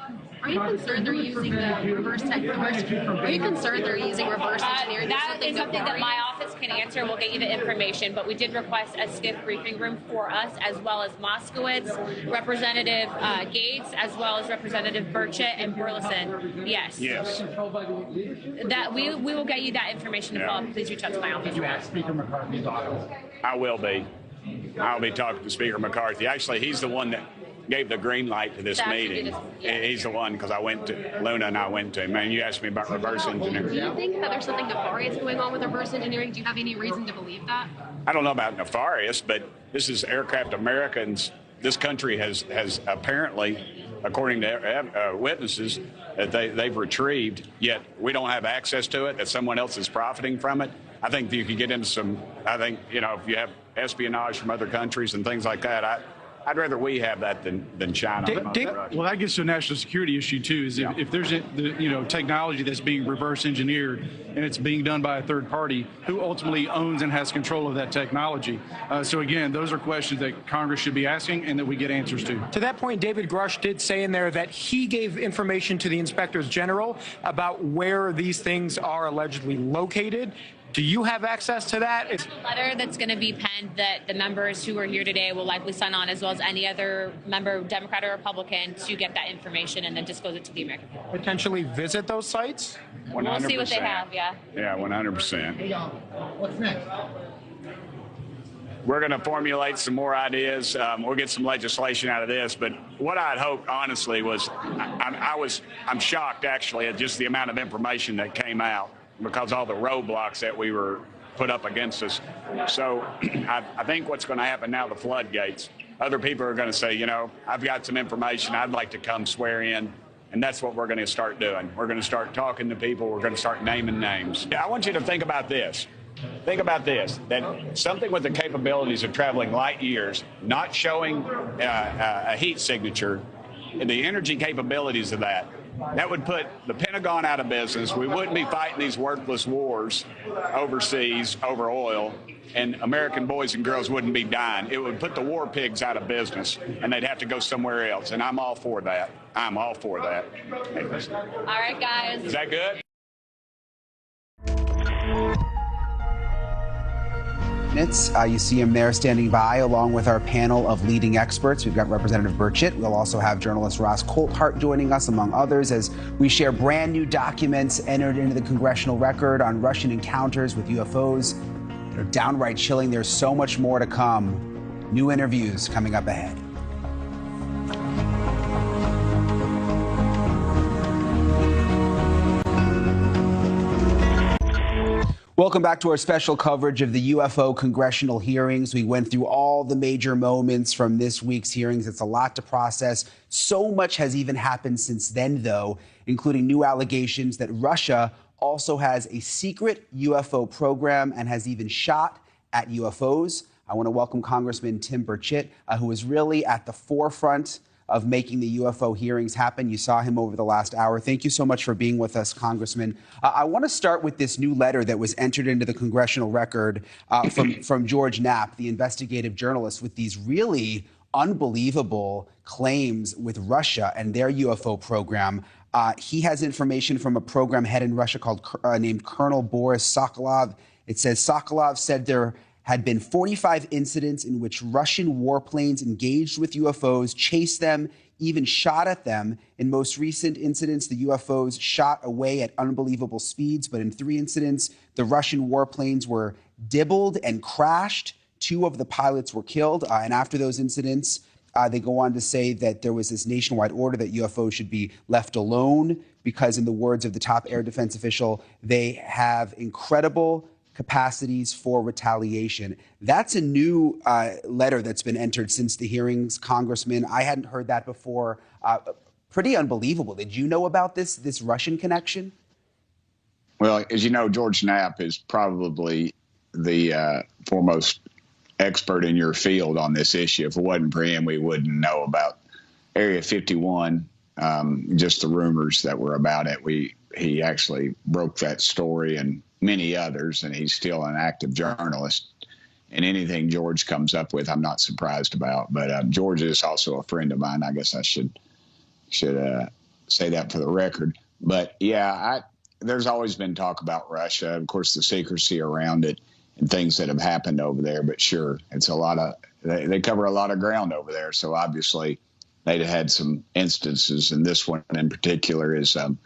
Are you concerned they're using reverse engineering? That is something that my office can answer. We'll get you the information, but we did request a SCIF briefing room for us, as well as Moskowitz, Representative Gates, as well as Representative Burchett and Burleson. Yes. Yes. That we will get you that information as well. Please reach out to my office. Did you ask Speaker McCarthy's office? I will be. I'll be talking to Speaker McCarthy. Actually, he's the one that gave the green light to this meeting. He's the one, because I went to Luna and I went to him. Man, you asked me about reverse engineering. Do you think that there's something nefarious going on with reverse engineering? Do you have any reason to believe that? I don't know about nefarious, but this is aircraft Americans. This country has apparently, according to witnesses, that they've retrieved, yet we don't have access to it, that someone else is profiting from it. I think that you could get into some, if you have espionage from other countries and things like that, I'd rather we have that than China. Well, that gets to a national security issue too. Is if there's technology that's being reverse engineered and it's being done by a third party, who ultimately owns and has control of that technology? So again, those are questions that Congress should be asking and that we get answers to. To that point, David Grusch did say in there that he gave information to the inspectors general about where these things are allegedly located. Do you have access to that? It's a letter that's going to be penned that the members who are here today will likely sign on, as well as any other member, Democrat or Republican, to get that information and then disclose it to the American people. Potentially visit those sites? 100%. We'll see what they have, yeah. Yeah, 100%. Hey, y'all, what's next? We're going to formulate some more ideas. We'll get some legislation out of this. But what I'd hoped, honestly, was I'm shocked, actually, at just the amount of information that came out, because all the roadblocks that we were put up against us. So I think what's going to happen now, the floodgates, other people are going to say, I've got some information, I'd like to come swear in. And that's what we're going to start doing. We're going to start talking to people. We're going to start naming names. I want you to think about this. Think about this, that something with the capabilities of traveling light years, not showing a heat signature, and the energy capabilities of that would put the Pentagon out of business. We wouldn't be fighting these worthless wars overseas over oil, and American boys and girls wouldn't be dying. It would put the war pigs out of business, and they'd have to go somewhere else, and I'm all for that. I'm all for that. All right, guys. Is that good? You see him there standing by along with our panel of leading experts. We've got Representative Burchett. We'll also have journalist Ross Coulthart joining us, among others, as we share brand new documents entered into the congressional record on Russian encounters with UFOs that are downright chilling. There's so much more to come. New interviews coming up ahead. Welcome back to our special coverage of the UFO congressional hearings. We went through all the major moments from this week's hearings. It's a lot to process. So much has even happened since then, though, including new allegations that Russia also has a secret UFO program and has even shot at UFOs. I want to welcome Congressman Tim Burchett, who is really at the forefront of making the UFO hearings happen. You saw him over the last hour. Thank you so much for being with us, Congressman. I want to start with this new letter that was entered into the congressional record from George Knapp, the investigative journalist, with these really unbelievable claims with Russia and their UFO program. He has information from a program head in Russia named Colonel Boris Sokolov. It says Sokolov said there had been 45 incidents in which Russian warplanes engaged with UFOs, chased them, even shot at them. In most recent incidents, the UFOs shot away at unbelievable speeds, but in 3 incidents, the Russian warplanes were dibbled and crashed. 2 of the pilots were killed. And after those incidents, they go on to say that there was this nationwide order that UFOs should be left alone because, in the words of the top air defense official, they have incredible capacities for retaliation. That's a new letter that's been entered since the hearings, Congressman. I hadn't heard that before. Pretty unbelievable. Did you know about this Russian connection? Well, as you know, George Knapp is probably the foremost expert in your field on this issue. If it wasn't for him, we wouldn't know about Area 51, just the rumors that were about it. He actually broke that story and many others, and he's still an active journalist. And anything George comes up with, I'm not surprised about. But George is also a friend of mine. I guess I should say that for the record. But yeah, there's always been talk about Russia, of course, the secrecy around it and things that have happened over there. But sure, it's a lot of they cover a lot of ground over there. So obviously, they'd had some instances, and this one in particular is of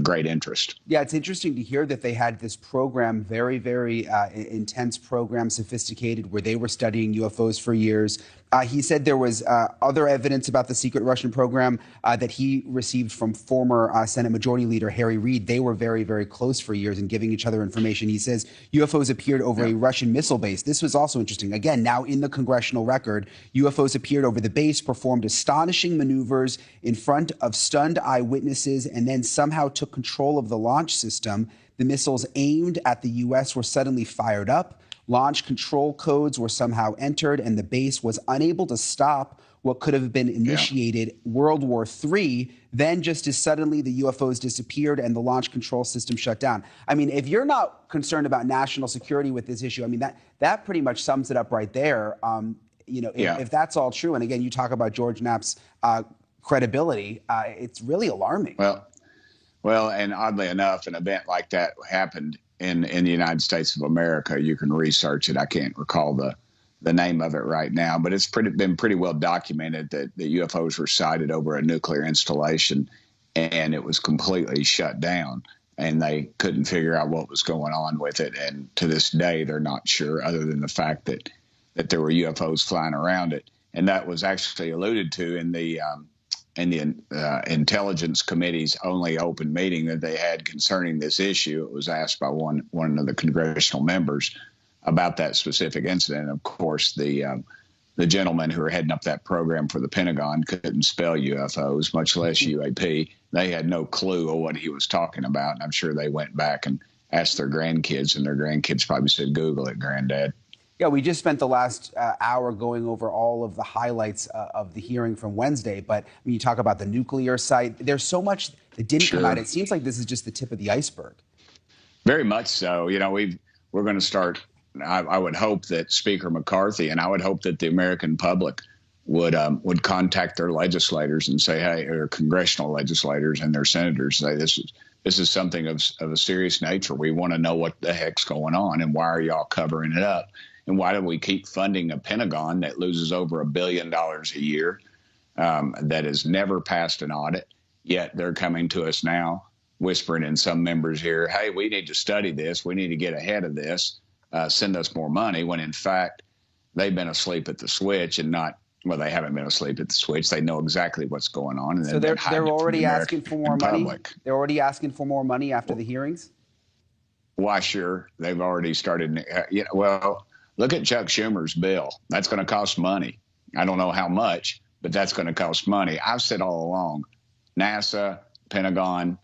great interest. Yeah, it's interesting to hear that they had this program, very, very intense program, sophisticated, where they were studying UFOs for years. He said there was other evidence about the secret Russian program that he received from former Senate Majority Leader Harry Reid. They were very, very close for years and giving each other information. He says UFOs appeared over a Russian missile base. This was also interesting. Again, now in the congressional record, UFOs appeared over the base, performed astonishing maneuvers in front of stunned eyewitnesses, and then somehow took control of the launch system. The missiles aimed at the U.S. were suddenly fired up. Launch control codes were somehow entered, and the base was unable to stop what could have been initiated World War III. Then just as suddenly the UFOs disappeared and the launch control system shut down. I mean, if you're not concerned about national security with this issue, I mean, that pretty much sums it up right there. If that's all true, and again, you talk about George Knapp's credibility, it's really alarming. Well, and oddly enough, an event like that happened in the United States of America. You can research it. I can't recall the name of it right now, but it's been pretty well documented that the UFOs were sighted over a nuclear installation, and it was completely shut down, and they couldn't figure out what was going on with it. And to this day, they're not sure, other than the fact that there were UFOs flying around it. And that was actually alluded to in the Intelligence Committee's only open meeting that they had concerning this issue. It was asked by one of the congressional members about that specific incident. Of course, the gentlemen who were heading up that program for the Pentagon couldn't spell UFOs, much less UAP. They had no clue of what he was talking about. And I'm sure they went back and asked their grandkids, and their grandkids probably said, "Google it, Granddad." Yeah, we just spent the last hour going over all of the highlights of the hearing from Wednesday. But when you talk about the nuclear site, there's so much that didn't come out. It seems like this is just the tip of the iceberg. Very much so. You know, we're going to start. I would hope that Speaker McCarthy, and I would hope that the American public would contact their legislators and say, hey, or congressional legislators and their senators, say this is something of a serious nature. We want to know what the heck's going on, and why are y'all covering it up? And why do we keep funding a Pentagon that loses over $1 billion a year, that has never passed an audit, yet they're coming to us now, whispering in some members here, hey, we need to study this. We need to get ahead of this. Send us more money, when in fact they've been asleep at the switch and not, well, they haven't been asleep at the switch. They know exactly what's going on. And so they're already asking for more money? They're already asking for more money after the hearings? Why, sure. They've already started. Well, look at Chuck Schumer's bill. That's going to cost money. I don't know how much, but that's going to cost money. I've said all along, NASA, Pentagon,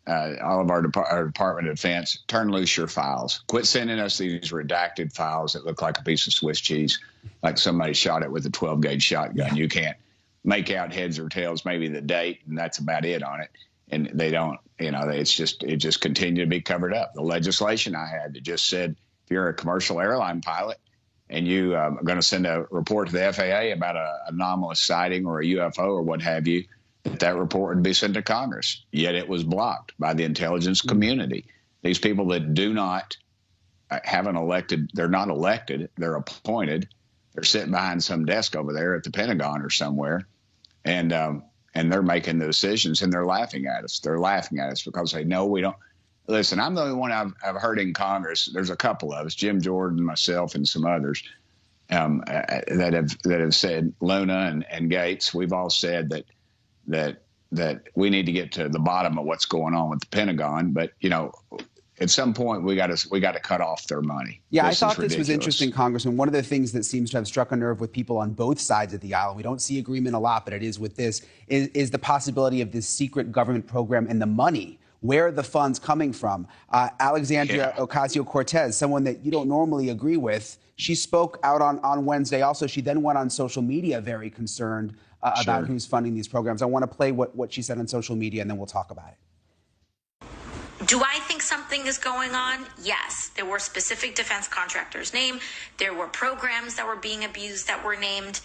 all of our Department of Defense, turn loose your files. Quit sending us these redacted files that look like a piece of Swiss cheese, like somebody shot it with a 12-gauge shotgun. You can't make out heads or tails, maybe the date, and that's about it on it. And they don't, it just continued to be covered up. The legislation I had that just said, if you're a commercial airline pilot and you are going to send a report to the FAA about an anomalous sighting or a UFO or what have you, that report would be sent to Congress. Yet it was blocked by the intelligence community. These people that do not have an elected, they're not elected, they're appointed. They're sitting behind some desk over there at the Pentagon or somewhere, and they're making the decisions, and they're laughing at us. They're laughing at us because they know we don't. Listen, I'm the only one I've heard in Congress. There's a couple of us, Jim Jordan, myself, and some others that have said, Luna and Gates. We've all said that we need to get to the bottom of what's going on with the Pentagon. But at some point we got to cut off their money. Yeah, I thought this was interesting, Congressman. One of the things that seems to have struck a nerve with people on both sides of the aisle, we don't see agreement a lot, but it is with this, is the possibility of this secret government program and the money where are the funds coming from? Alexandria Ocasio-Cortez, someone that you don't normally agree with, she spoke out on Wednesday also. She then went on social media very concerned about who's funding these programs. I want to play what she said on social media, and then we'll talk about it. Do I think something is going on? Yes. There were specific defense contractors named. There were programs that were being abused that were named.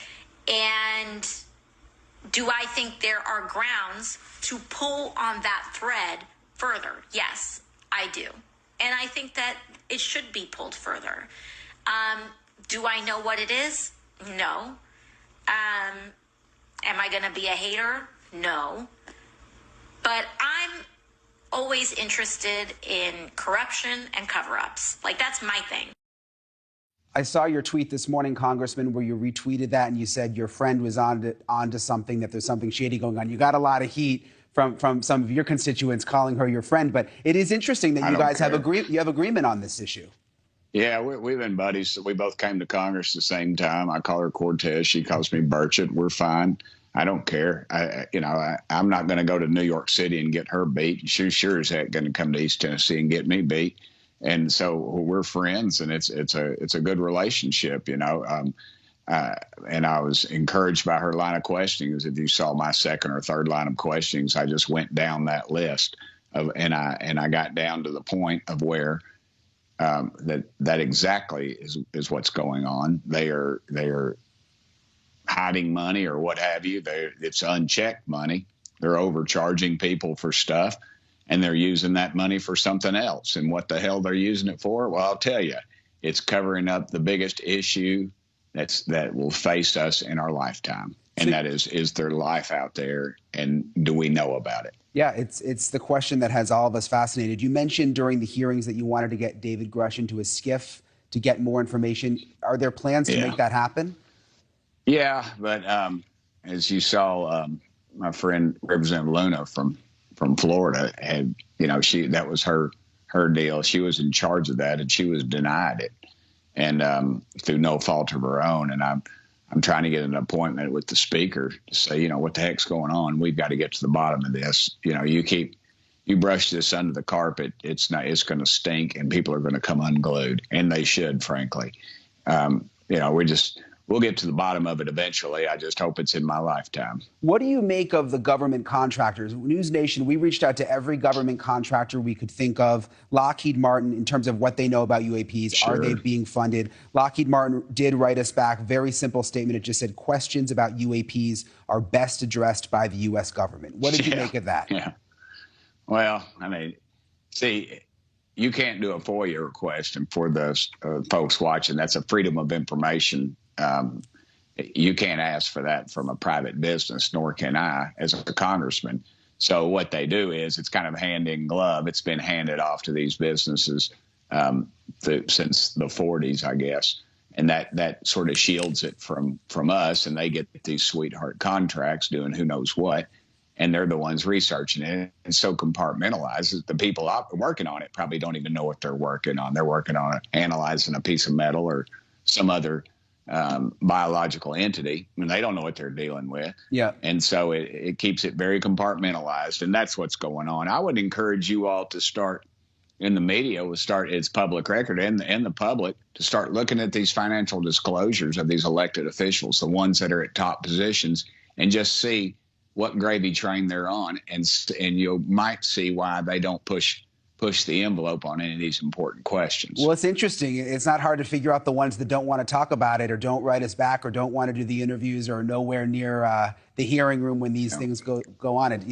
And do I think there are grounds to pull on that thread further? Yes, I do. And I think that it should be pulled further. Do I know what it is? No. Am I going to be a hater? No. But I'm always interested in corruption and cover-ups. Like, that's my thing. I saw your tweet this morning, Congressman, where you retweeted that and you said your friend was onto something, that there's something shady going on. You got a lot of heat from some of your constituents calling her your friend, but it is interesting that you guys have agreement on this issue. Yeah, we've been buddies. We both came to Congress at the same time. I call her Cortez. She calls me Burchett. We're fine. I don't care. I'm not going to go to New York City and get her beat. She's sure as heck going to come to East Tennessee and get me beat. And so we're friends, and it's a good relationship, And I was encouraged by her line of questioning. If you saw my second or third line of questionings, I just went down that list and I got down to the point of where that exactly is what's going on. They are hiding money or what have you. It's unchecked money. They're overcharging people for stuff, and they're using that money for something else. And what the hell they're using it for? Well, I'll tell you, it's covering up the biggest issue that will face us in our lifetime. And that is there life out there, and do we know about it? Yeah, it's the question that has all of us fascinated. You mentioned during the hearings that you wanted to get David Grusch into a SCIF to get more information. Are there plans to make that happen? Yeah, but as you saw, my friend Representative Luna from Florida had, that was her deal. She was in charge of that, and she was denied it, and through no fault of her own. And I'm trying to get an appointment with the speaker to say, what the heck's going on? We've got to get to the bottom of this. You brush this under the carpet, it's going to stink, and people are going to come unglued, and they should, frankly. We'll get to the bottom of it eventually. I just hope it's in my lifetime. What do you make of the government contractors? News Nation, we reached out to every government contractor we could think of. Lockheed Martin, in terms of what they know about UAPs, sure. Are they being funded? Lockheed Martin did write us back. Very simple statement. It just said questions about UAPs are best addressed by the U.S. government. What did you make of that? Yeah. Well, see, you can't do a FOIA request. And for the folks watching, that's a freedom of information. You can't ask for that from a private business, nor can I as a congressman. So what they do is it's kind of hand in glove. It's been handed off to these businesses since the 40s, I guess. And that sort of shields it from us. And they get these sweetheart contracts doing who knows what. And they're the ones researching it. And so compartmentalized that the people working on it probably don't even know what they're working on. They're working on analyzing a piece of metal or some other biological entity, and they don't know what they're dealing with. Yeah. And so it keeps it very compartmentalized, and that's what's going on. I would encourage you all to start in the media, it's public record and the public, to start looking at these financial disclosures of these elected officials, the ones that are at top positions, and just see what gravy train they're on, and you might see why they don't push the envelope on any of these important questions. Well, it's interesting. It's not hard to figure out the ones that don't want to talk about it or don't write us back or don't want to do the interviews or are nowhere near the hearing room when these things go on. It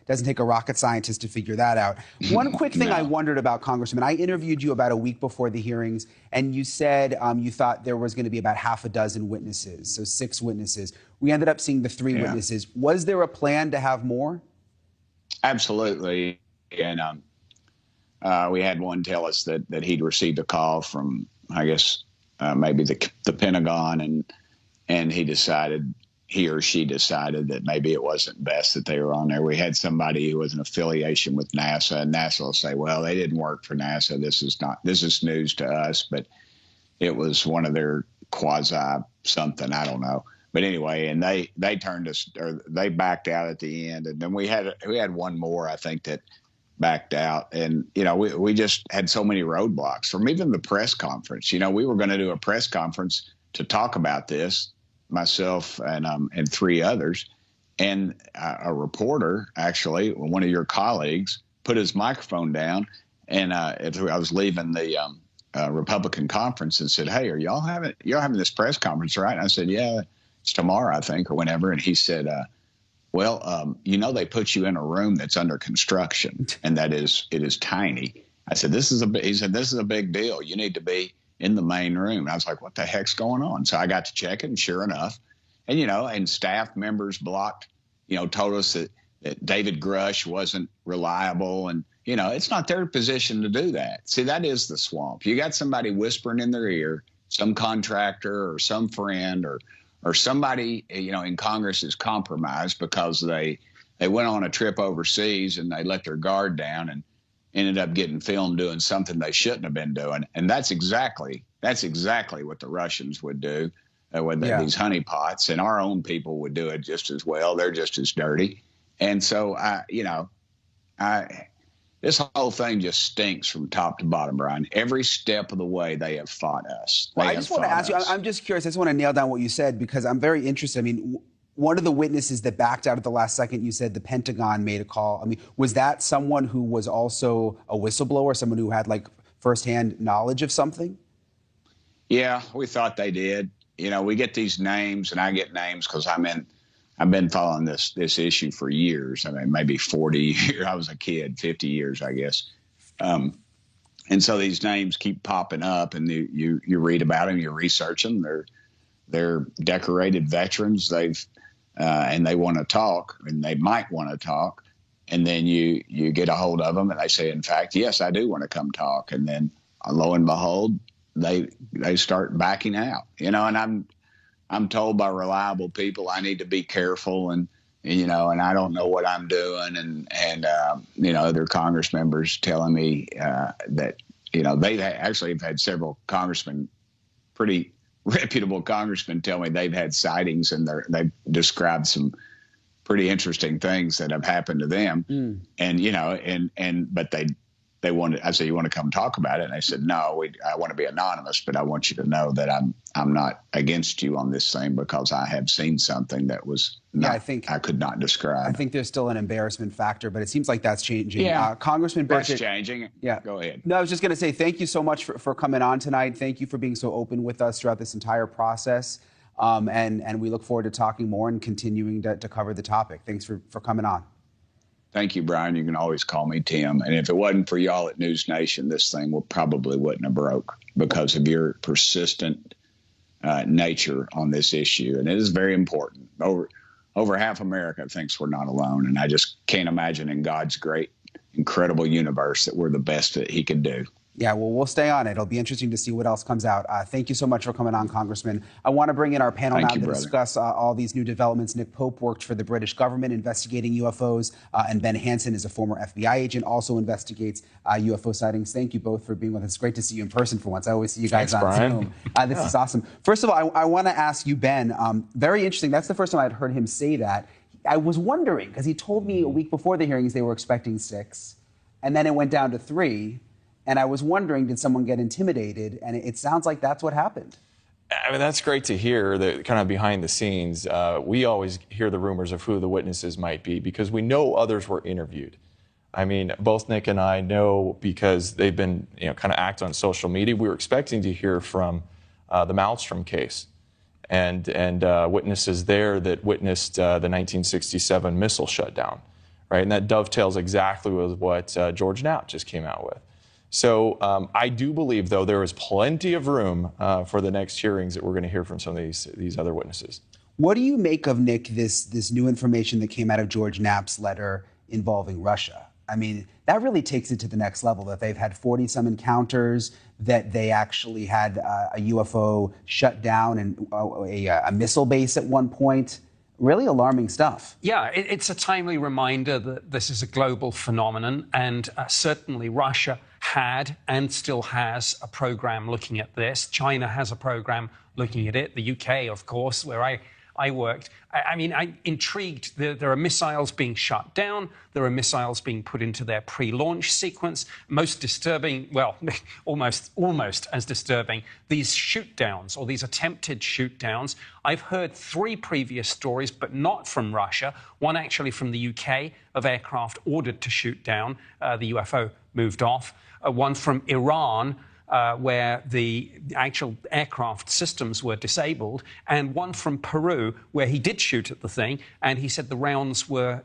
doesn't take a rocket scientist to figure that out. One quick thing I wondered about, Congressman, I interviewed you about a week before the hearings, and you said you thought there was going to be about half a dozen witnesses, so 6 witnesses. We ended up seeing the 3 witnesses. Was there a plan to have more? Absolutely. And we had one tell us that he'd received a call from, I guess, maybe the Pentagon, and he or she decided that maybe it wasn't best that they were on there. We had somebody who was an affiliation with NASA, and NASA will say, well, they didn't work for NASA. This is news to us, but it was one of their quasi something, I don't know. But anyway, and they turned us, or they backed out at the end. And then we had one more, I think, that backed out. And, we just had so many roadblocks from even the press conference. We were going to do a press conference to talk about this, myself and three others. And a reporter, actually, one of your colleagues, put his microphone down. And I was leaving the Republican conference and said, "Hey, you're having this press conference, right?" And I said, "Yeah, it's tomorrow, I think, or whenever." And he said, "Well, they put you in a room that's under construction, and it is tiny." I said, he said, "This is a big deal. You need to be in the main room." And I was like, "What the heck's going on?" So I got to check it, and sure enough, and and staff members blocked, told us that David Grusch wasn't reliable, and it's not their position to do that. See, that is the swamp. You got somebody whispering in their ear, some contractor or some friend or somebody, in Congress is compromised because they went on a trip overseas and they let their guard down and ended up getting filmed doing something they shouldn't have been doing. And that's exactly what the Russians would do with these honeypots, and our own people would do it just as well. They're just as dirty. And so, this whole thing just stinks from top to bottom, Brian. Every step of the way, they have fought us. Well, I just want to ask you, I'm just curious. I just want to nail down what you said because I'm very interested. I mean, one of the witnesses that backed out at the last second, you said the Pentagon made a call. I mean, was that someone who was also a whistleblower, someone who had firsthand knowledge of something? Yeah, we thought they did. We get these names, and I get names because I've been following this issue for years. I mean, maybe 40 years. I was a kid, 50 years, I guess. And so these names keep popping up, and you read about them, you research them. They're decorated veterans. And they want to talk, and they might want to talk. And then you get a hold of them, and they say, in fact, yes, I do want to come talk. And then lo and behold, they start backing out. And I'm told by reliable people I need to be careful, and I don't know what I'm doing, and other Congress members telling me that they actually have had several congressmen, pretty reputable congressmen, tell me they've had sightings, and they've described some pretty interesting things that have happened to them, and but they wanted. I said, "You want to come talk about it?" And they said, "No, I want to be anonymous, but I want you to know that I'm not against you on this thing because I have seen something that was I could not describe." I think there's still an embarrassment factor, but it seems like that's changing. Yeah, Congressman Burchett. That's changing. Yeah, go ahead. No, I was just going to say thank you so much for coming on tonight. Thank you for being so open with us throughout this entire process, and we look forward to talking more and continuing to cover the topic. Thanks for coming on. Thank you, Brian. You can always call me Tim. And if it wasn't for y'all at News Nation, this thing probably wouldn't have broke because of your persistent nature on this issue. And it is very important. Over half America thinks we're not alone. And I just can't imagine in God's great, incredible universe that we're the best that he could do. Yeah, well, we'll stay on it. It'll be interesting to see what else comes out. Thank you so much for coming on, Congressman. I want to bring in our panel now to discuss all these new developments. Nick Pope worked for the British government investigating UFOs, and Ben Hansen is a former FBI agent, also investigates UFO sightings. Thank you both for being with us. It's great to see you in person for once. I always see you guys on Zoom. This is awesome. First of all, I want to ask you, Ben, very interesting. That's the first time I'd heard him say that. I was wondering, because he told me a week before the hearings they were expecting 6, and then it went down to 3. And I was wondering, did someone get intimidated? And it sounds like that's what happened. I mean, that's great to hear, the kind of behind the scenes. We always hear the rumors of who the witnesses might be because we know others were interviewed. I mean, both Nick and I know because they've been, kind of act on social media. We were expecting to hear from the Malmstrom case and witnesses there that witnessed the 1967 missile shutdown, right? And that dovetails exactly with what George Knapp just came out with. So I do believe, though, there is plenty of room for the next hearings that we're going to hear from some of these other witnesses. What do you make of, Nick, this new information that came out of George Knapp's letter involving Russia? I mean, that really takes it to the next level, that they've had 40-some encounters, that they actually had a UFO shut down and a missile base at one point. Really alarming stuff. Yeah, it's a timely reminder that this is a global phenomenon, and certainly Russia had and still has a program looking at this. China has a program looking at it. The UK, of course, where I I worked. I'm intrigued. There are missiles being shut down. There are missiles being put into their pre-launch sequence. Most disturbing, well, almost as disturbing, these shoot-downs or these attempted shoot-downs. I've heard 3 previous stories, but not from Russia. One actually from the UK of aircraft ordered to shoot down. The UFO moved off. One from Iran, where the actual aircraft systems were disabled, and one from Peru, where he did shoot at the thing, and he said the rounds were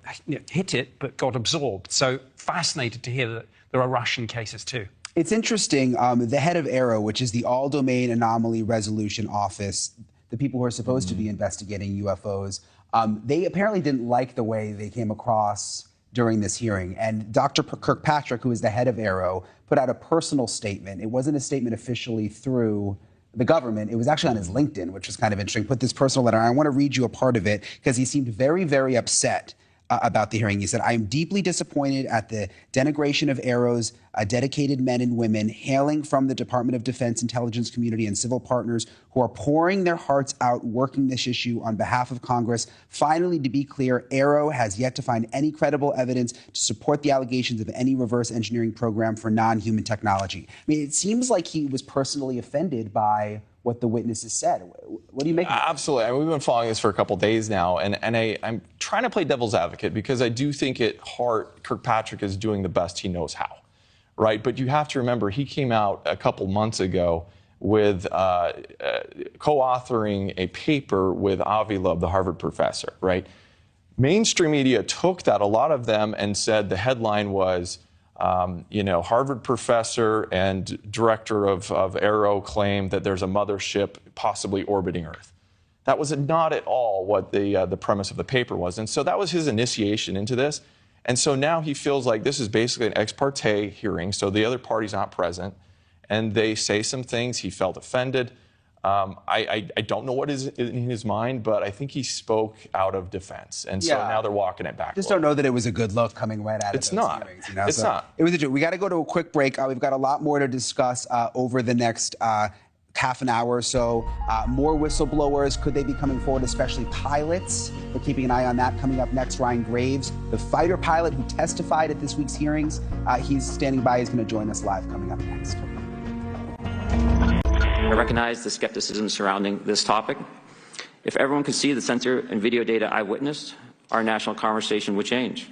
hit it but got absorbed. So fascinated to hear that there are Russian cases too. It's interesting. The head of AARO, which is the All-Domain Anomaly Resolution Office, the people who are supposed to be investigating UFOs, they apparently didn't like the way they came across during this hearing. And Dr. Kirkpatrick, who is the head of AARO, put out a personal statement. It wasn't a statement officially through the government. It was actually on his LinkedIn, which was kind of interesting. Put this personal letter. I want to read you a part of it because he seemed very, very upset about the hearing. He said, "I am deeply disappointed at the denigration of AARO's dedicated men and women hailing from the Department of Defense, intelligence community, and civil partners who are pouring their hearts out working this issue on behalf of Congress. Finally, to be clear, AARO has yet to find any credible evidence to support the allegations of any reverse engineering program for non-human technology." I mean, it seems like he was personally offended by what the witnesses said. What do you make of it? Absolutely. I mean, we've been following this for a couple of days now, and I'm trying to play devil's advocate because I do think at heart Kirkpatrick is doing the best he knows how, right? But you have to remember he came out a couple months ago with co-authoring a paper with Avi Loeb, the Harvard professor, right? Mainstream media took that, a lot of them, and said the headline was, Harvard professor and director of AARO claimed that there's a mothership possibly orbiting Earth. That was not at all what the premise of the paper was. And so that was his initiation into this. And so now he feels like this is basically an ex parte hearing, so the other party's not present, and they say some things. He felt offended. I don't know what is in his mind, but I think he spoke out of defense. And so now they're walking it back. Just don't know that it was a good look coming right out of those hearings. It's not. It was a joke. We got to go to a quick break. We've got a lot more to discuss over the next half an hour or so. More whistleblowers. Could they be coming forward, especially pilots? We're keeping an eye on that. Coming up next, Ryan Graves, the fighter pilot who testified at this week's hearings. He's standing by. He's going to join us live coming up next. I recognize the skepticism surrounding this topic. If everyone could see the sensor and video data I witnessed, our national conversation would change.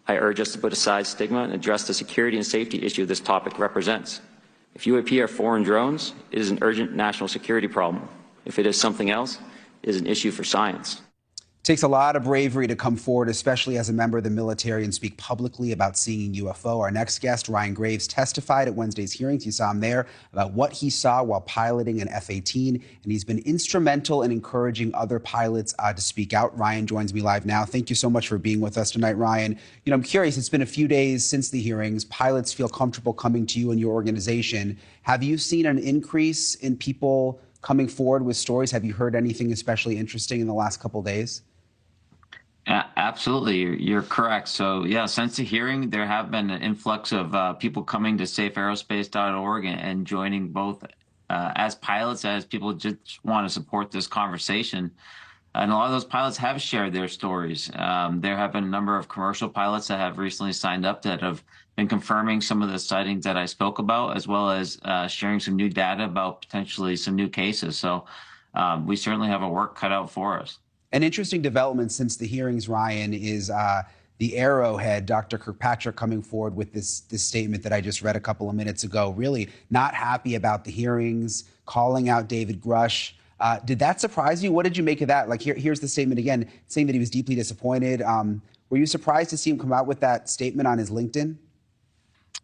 I urge us to put aside stigma and address the security and safety issue this topic represents. If UAP are foreign drones, it is an urgent national security problem. If it is something else, it is an issue for science. It takes a lot of bravery to come forward, especially as a member of the military, and speak publicly about seeing a UFO. Our next guest, Ryan Graves, testified at Wednesday's hearings. You saw him there about what he saw while piloting an F-18, and he's been instrumental in encouraging other pilots to speak out. Ryan joins me live now. Thank you so much for being with us tonight, Ryan. I'm curious, it's been a few days since the hearings. Pilots feel comfortable coming to you and your organization. Have you seen an increase in people coming forward with stories? Have you heard anything especially interesting in the last couple of days? Absolutely, you're correct. So yeah, since the hearing, there have been an influx of people coming to safeaerospace.org and joining both as pilots, as people just want to support this conversation. And a lot of those pilots have shared their stories. There have been a number of commercial pilots that have recently signed up that have been confirming some of the sightings that I spoke about, as well as sharing some new data about potentially some new cases. So we certainly have a work cut out for us. An interesting development since the hearings, Ryan, is the AARO head, Dr. Kirkpatrick, coming forward with this statement that I just read a couple of minutes ago, really not happy about the hearings, calling out David Grusch. Did that surprise you? What did you make of that? Like, here's the statement again, saying that he was deeply disappointed. Were you surprised to see him come out with that statement on his LinkedIn?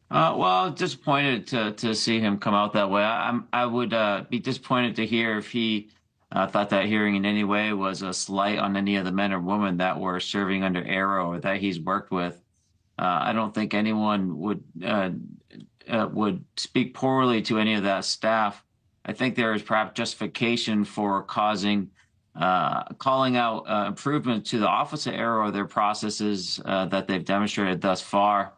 Well, disappointed to see him come out that way. I would be disappointed to hear if he thought that hearing in any way was a slight on any of the men or women that were serving under AARO or that he's worked with. I don't think anyone would speak poorly to any of that staff. I think there is perhaps justification for calling out improvement to the Office of AARO, their processes that they've demonstrated thus far.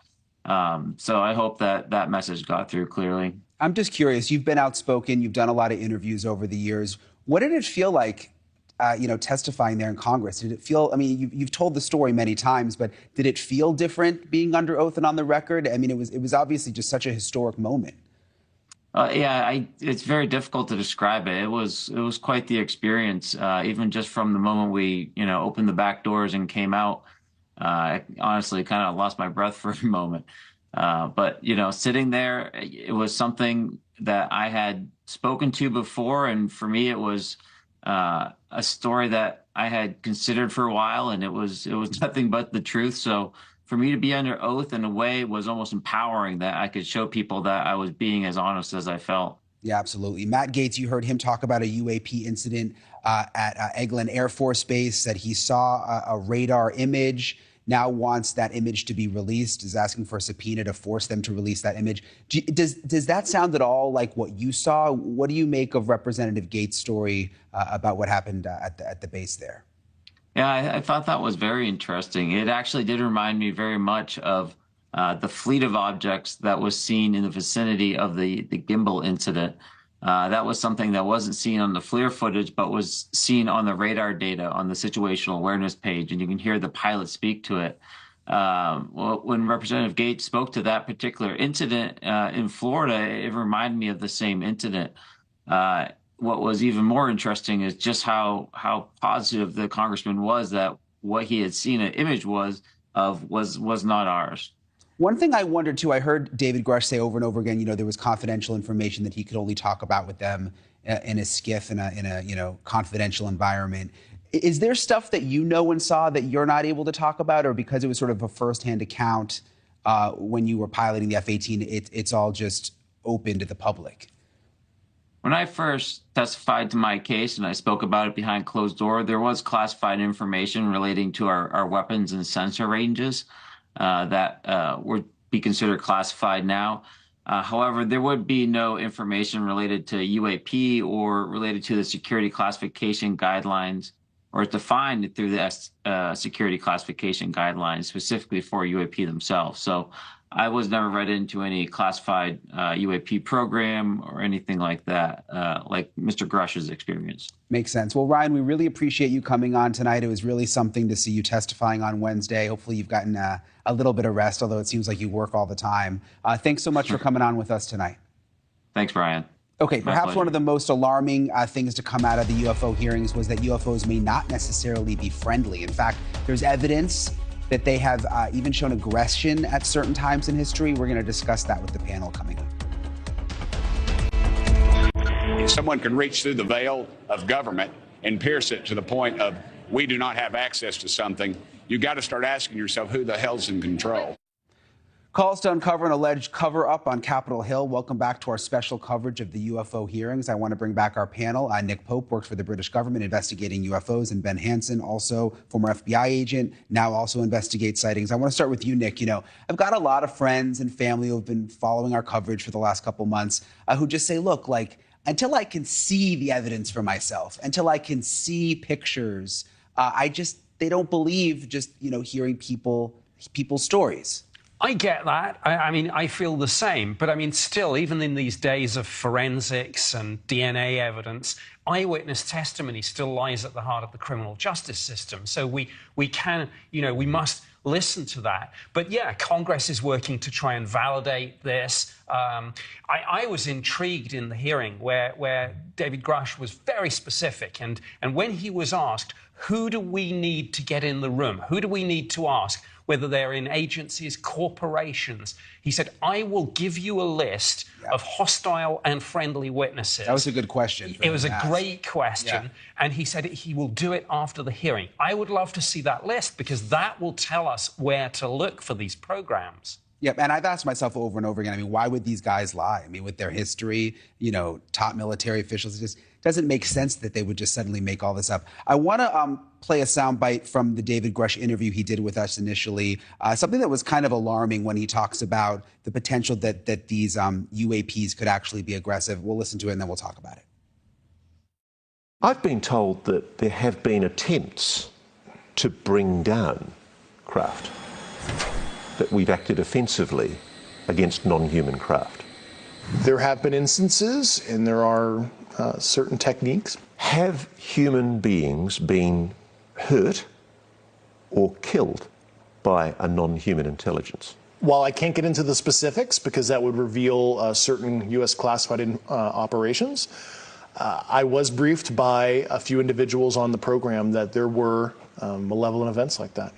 So I hope that message got through clearly. I'm just curious. You've been outspoken. You've done a lot of interviews over the years. What did it feel like testifying there in Congress? Did it feel, I mean, you've told the story many times, but did it feel different being under oath and on the record? I mean, it was obviously just such a historic moment. It's very difficult to describe it. It was quite the experience. Even just from the moment we, opened the back doors and came out, I honestly kind of lost my breath for a moment. But sitting there, it was something that I had spoken to before, and for me, it was a story that I had considered for a while, and it was nothing but the truth. So for me to be under oath in a way was almost empowering, that I could show people that I was being as honest as I felt. Yeah, absolutely. Matt Gaetz, you heard him talk about a UAP incident at Eglin Air Force Base, that he saw a radar image, now wants that image to be released, is asking for a subpoena to force them to release that image. Does that sound at all like what you saw? What do you make of Representative Gaetz' story about what happened at the base there? Yeah, I thought that was very interesting. It actually did remind me very much of the fleet of objects that was seen in the vicinity of the gimbal incident. That was something that wasn't seen on the FLIR footage, but was seen on the radar data on the situational awareness page, and you can hear the pilot speak to it. When Representative Gaetz spoke to that particular incident in Florida, it reminded me of the same incident. What was even more interesting is just how positive the congressman was that what he had seen an image was not ours. One thing I wondered, too, I heard David Grusch say over and over again, there was confidential information that he could only talk about with them in a SCIF, in a confidential environment. Is there stuff that you know and saw that you're not able to talk about, or because it was sort of a firsthand account when you were piloting the F-18, it's all just open to the public? When I first testified to my case and I spoke about it behind closed door, there was classified information relating to our weapons and sensor ranges that would be considered classified now. However, there would be no information related to UAP or related to the security classification guidelines, or defined through the security classification guidelines specifically for UAP themselves. So I was never read into any classified UAP program or anything like that, like Mr. Grusch's experience. Makes sense. Well, Ryan, we really appreciate you coming on tonight. It was really something to see you testifying on Wednesday. Hopefully you've gotten a little bit of rest, although it seems like you work all the time. Thanks so much for coming on with us tonight. Thanks, Brian. Okay, perhaps one of the most alarming things to come out of the UFO hearings was that UFOs may not necessarily be friendly. In fact, there's evidence that they have even shown aggression at certain times in history. We're going to discuss that with the panel coming up. Someone can reach through the veil of government and pierce it to the point of we do not have access to something. You got to start asking yourself, who the hell's in control? Calls to uncover an alleged cover-up on Capitol Hill. Welcome back to our special coverage of the UFO hearings. I want to bring back our panel. Nick Pope works for the British government investigating UFOs, and Ben Hansen, also former FBI agent, now also investigates sightings. I want to start with you, Nick. I've got a lot of friends and family who have been following our coverage for the last couple months who just say, look, until I can see the evidence for myself, until I can see pictures, they don't believe just, hearing people's stories. I get that. I mean, I feel the same. But I mean, still, even in these days of forensics and DNA evidence, eyewitness testimony still lies at the heart of the criminal justice system. So we must listen to that. But yeah, Congress is working to try and validate this. I was intrigued in the hearing where David Grusch was very specific. And when he was asked, who do we need to get in the room? Who do we need to ask? Whether they're in agencies, corporations. He said, I will give you a list of hostile and friendly witnesses. That was a good question. It was a great question. Yeah. And he said he will do it after the hearing. I would love to see that list, because that will tell us where to look for these programs. Yep, and I've asked myself over and over again, why would these guys lie? With their history, top military officials, it just doesn't make sense that they would just suddenly make all this up. I want to play a soundbite from the David Grusch interview he did with us initially, something that was kind of alarming when he talks about the potential that these UAPs could actually be aggressive. We'll listen to it and then we'll talk about it. I've been told that there have been attempts to bring down craft, that we've acted offensively against non-human craft. There have been instances, and there are certain techniques. Have human beings been hurt or killed by a non-human intelligence? While I can't get into the specifics because that would reveal certain U.S. classified operations, I was briefed by a few individuals on the program that there were malevolent events like that.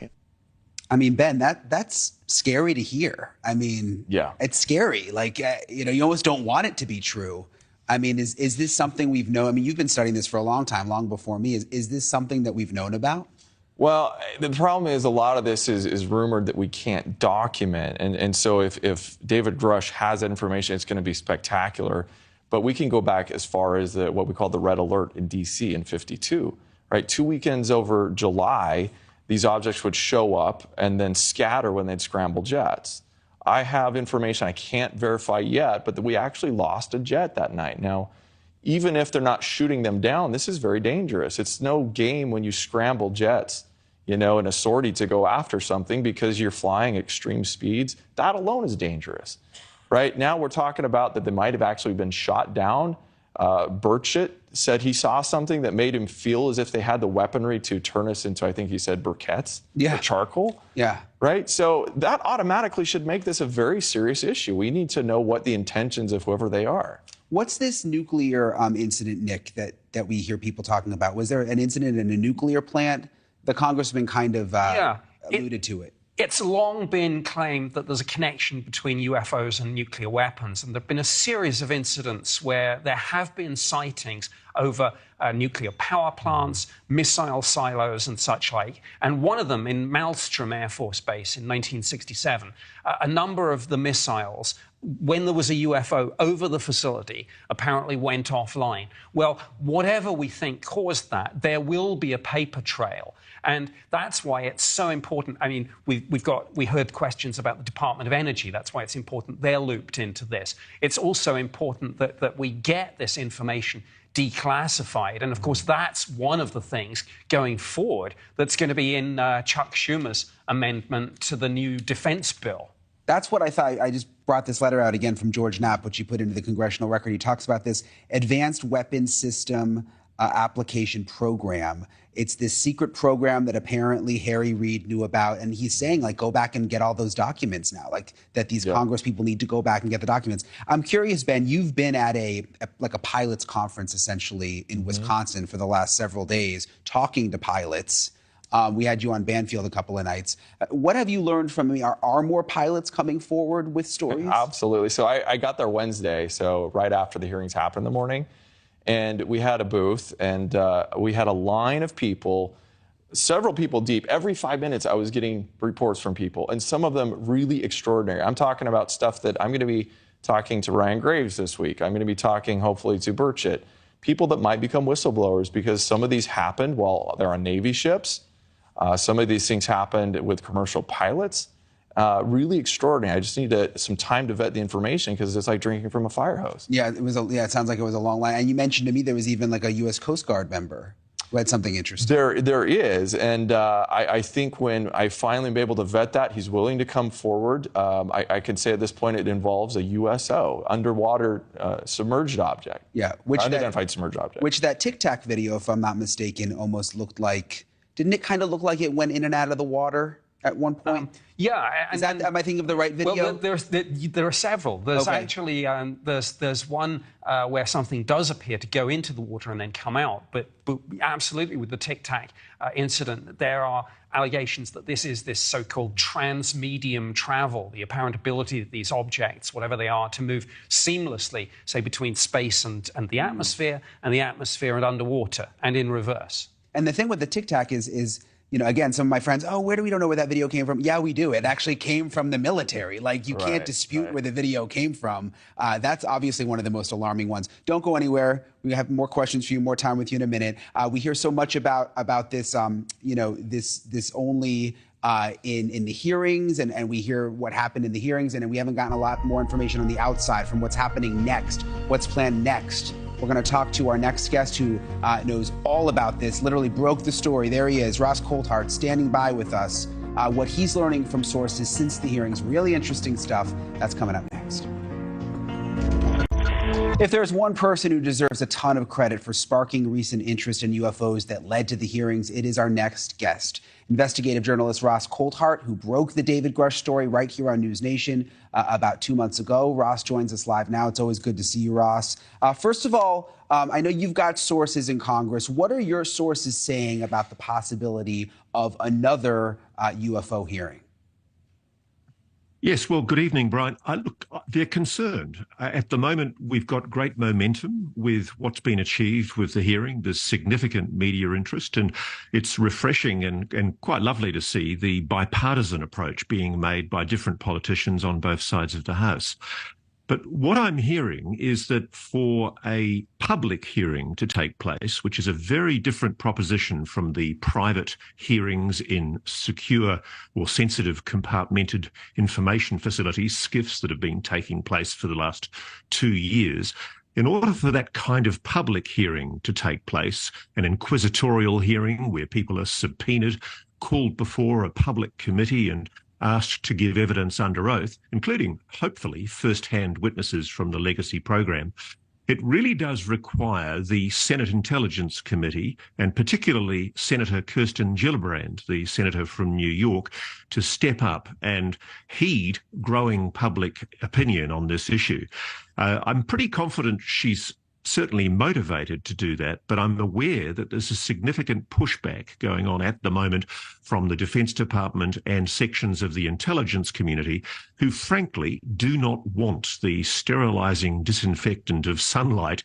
I mean, Ben, that's scary to hear. I mean, yeah, it's scary. Like, you almost don't want it to be true. I mean, is this something we've known? I mean, you've been studying this for a long time, long before me. Is this something that we've known about? Well, the problem is a lot of this is rumored that we can't document. And so if David Grusch has that information, it's going to be spectacular. But we can go back as far as what we call the red alert in D.C. in 52, right? 2 weekends over July, these objects would show up and then scatter when they'd scramble jets. I have information I can't verify yet, but that we actually lost a jet that night. Now, even if they're not shooting them down, this is very dangerous. It's no game when you scramble jets, in a sortie to go after something because you're flying extreme speeds. That alone is dangerous. Right now, we're talking about that they might have actually been shot down. Burchett said he saw something that made him feel as if they had the weaponry to turn us into, I think he said, briquettes or charcoal. Yeah. Right? So that automatically should make this a very serious issue. We need to know what the intentions of whoever they are. What's this nuclear incident, Nick, that we hear people talking about? Was there an incident in a nuclear plant? The congressman kind of alluded to it. It's long been claimed that there's a connection between UFOs and nuclear weapons, and there have been a series of incidents where there have been sightings over nuclear power plants, missile silos and such like, and one of them in Malmstrom Air Force Base in 1967. A number of the missiles, when there was a UFO over the facility, apparently went offline. Well, whatever we think caused that, there will be a paper trail. And that's why it's so important. I mean, we heard questions about the Department of Energy. That's why it's important they're looped into this. It's also important that we get this information declassified. And of course, that's one of the things going forward that's going to be in Chuck Schumer's amendment to the new defense bill. That's what I thought. I just brought this letter out again from George Knapp, which he put into the congressional record. He talks about this advanced weapons system application program. It's this secret program that apparently Harry Reid knew about. And he's saying, like, go back and get all those documents now, like that these Congress people need to go back and get the documents. I'm curious, Ben, you've been at a pilots conference essentially in Wisconsin for the last several days talking to pilots. We had you on Banfield a couple of nights. What have you learned from me? Are more pilots coming forward with stories? Absolutely. So I got there Wednesday, so right after the hearings happened in the morning. And we had a booth, and we had a line of people, several people deep. Every 5 minutes, I was getting reports from people, and some of them really extraordinary. I'm talking about stuff that I'm going to be talking to Ryan Graves this week. I'm going to be talking, hopefully, to Burchett. People that might become whistleblowers because some of these happened while they're on Navy ships. Some of these things happened with commercial pilots. Really extraordinary. I just need some time to vet the information because it's like drinking from a fire hose. Yeah, it sounds like it was a long line. And you mentioned to me there was even like a U.S. Coast Guard member who had something interesting. There is, and I think when I finally am able to vet that, he's willing to come forward. I can say at this point it involves a USO, underwater submerged object. Yeah, unidentified submerged object. Which that Tic Tac video, if I'm not mistaken, almost looked like. Didn't it kind of look like it went in and out of the water at one point? Am I thinking of the right video? Well, there are several. There's actually there's one where something does appear to go into the water and then come out. But absolutely, with the Tic Tac incident, there are allegations that this is this so-called transmedium travel, the apparent ability of these objects, whatever they are, to move seamlessly, say, between space and the atmosphere and underwater, and in reverse. And the thing with the Tic Tac is, again, some of my friends, we don't know where that video came from. Yeah, we do. It actually came from the military. Like, you can't dispute where the video came from. That's obviously one of the most alarming ones. Don't go anywhere. We have more questions for you, more time with you in a minute. We hear so much about this, this only in the hearings, and we hear what happened in the hearings, and we haven't gotten a lot more information on the outside from what's happening next, what's planned next. We're going to talk to our next guest who knows all about this, literally broke the story. There he is, Ross Coulthart, standing by with us. What he's learning from sources since the hearings. Really interesting stuff. That's coming up next. If there's one person who deserves a ton of credit for sparking recent interest in UFOs that led to the hearings, it is our next guest. Investigative journalist Ross Coulthart, who broke the David Grusch story right here on News Nation about 2 months ago. Ross joins us live now. It's always good to see you, Ross. First of all, I know you've got sources in Congress. What are your sources saying about the possibility of another UFO hearing? Yes, well, good evening, Brian. Look, they're concerned. At the moment, we've got great momentum with what's been achieved with the hearing. There's significant media interest, and it's refreshing and quite lovely to see the bipartisan approach being made by different politicians on both sides of the House. But what I'm hearing is that for a public hearing to take place, which is a very different proposition from the private hearings in secure or sensitive compartmented information facilities, SCIFs, that have been taking place for the last 2 years, in order for that kind of public hearing to take place, an inquisitorial hearing where people are subpoenaed, called before a public committee and asked to give evidence under oath, including, hopefully, first-hand witnesses from the legacy program, it really does require the Senate Intelligence Committee, and particularly Senator Kirsten Gillibrand, the senator from New York, to step up and heed growing public opinion on this issue. I'm pretty confident she's certainly motivated to do that, but I'm aware that there's a significant pushback going on at the moment from the Defense Department and sections of the intelligence community who, frankly, do not want the sterilizing disinfectant of sunlight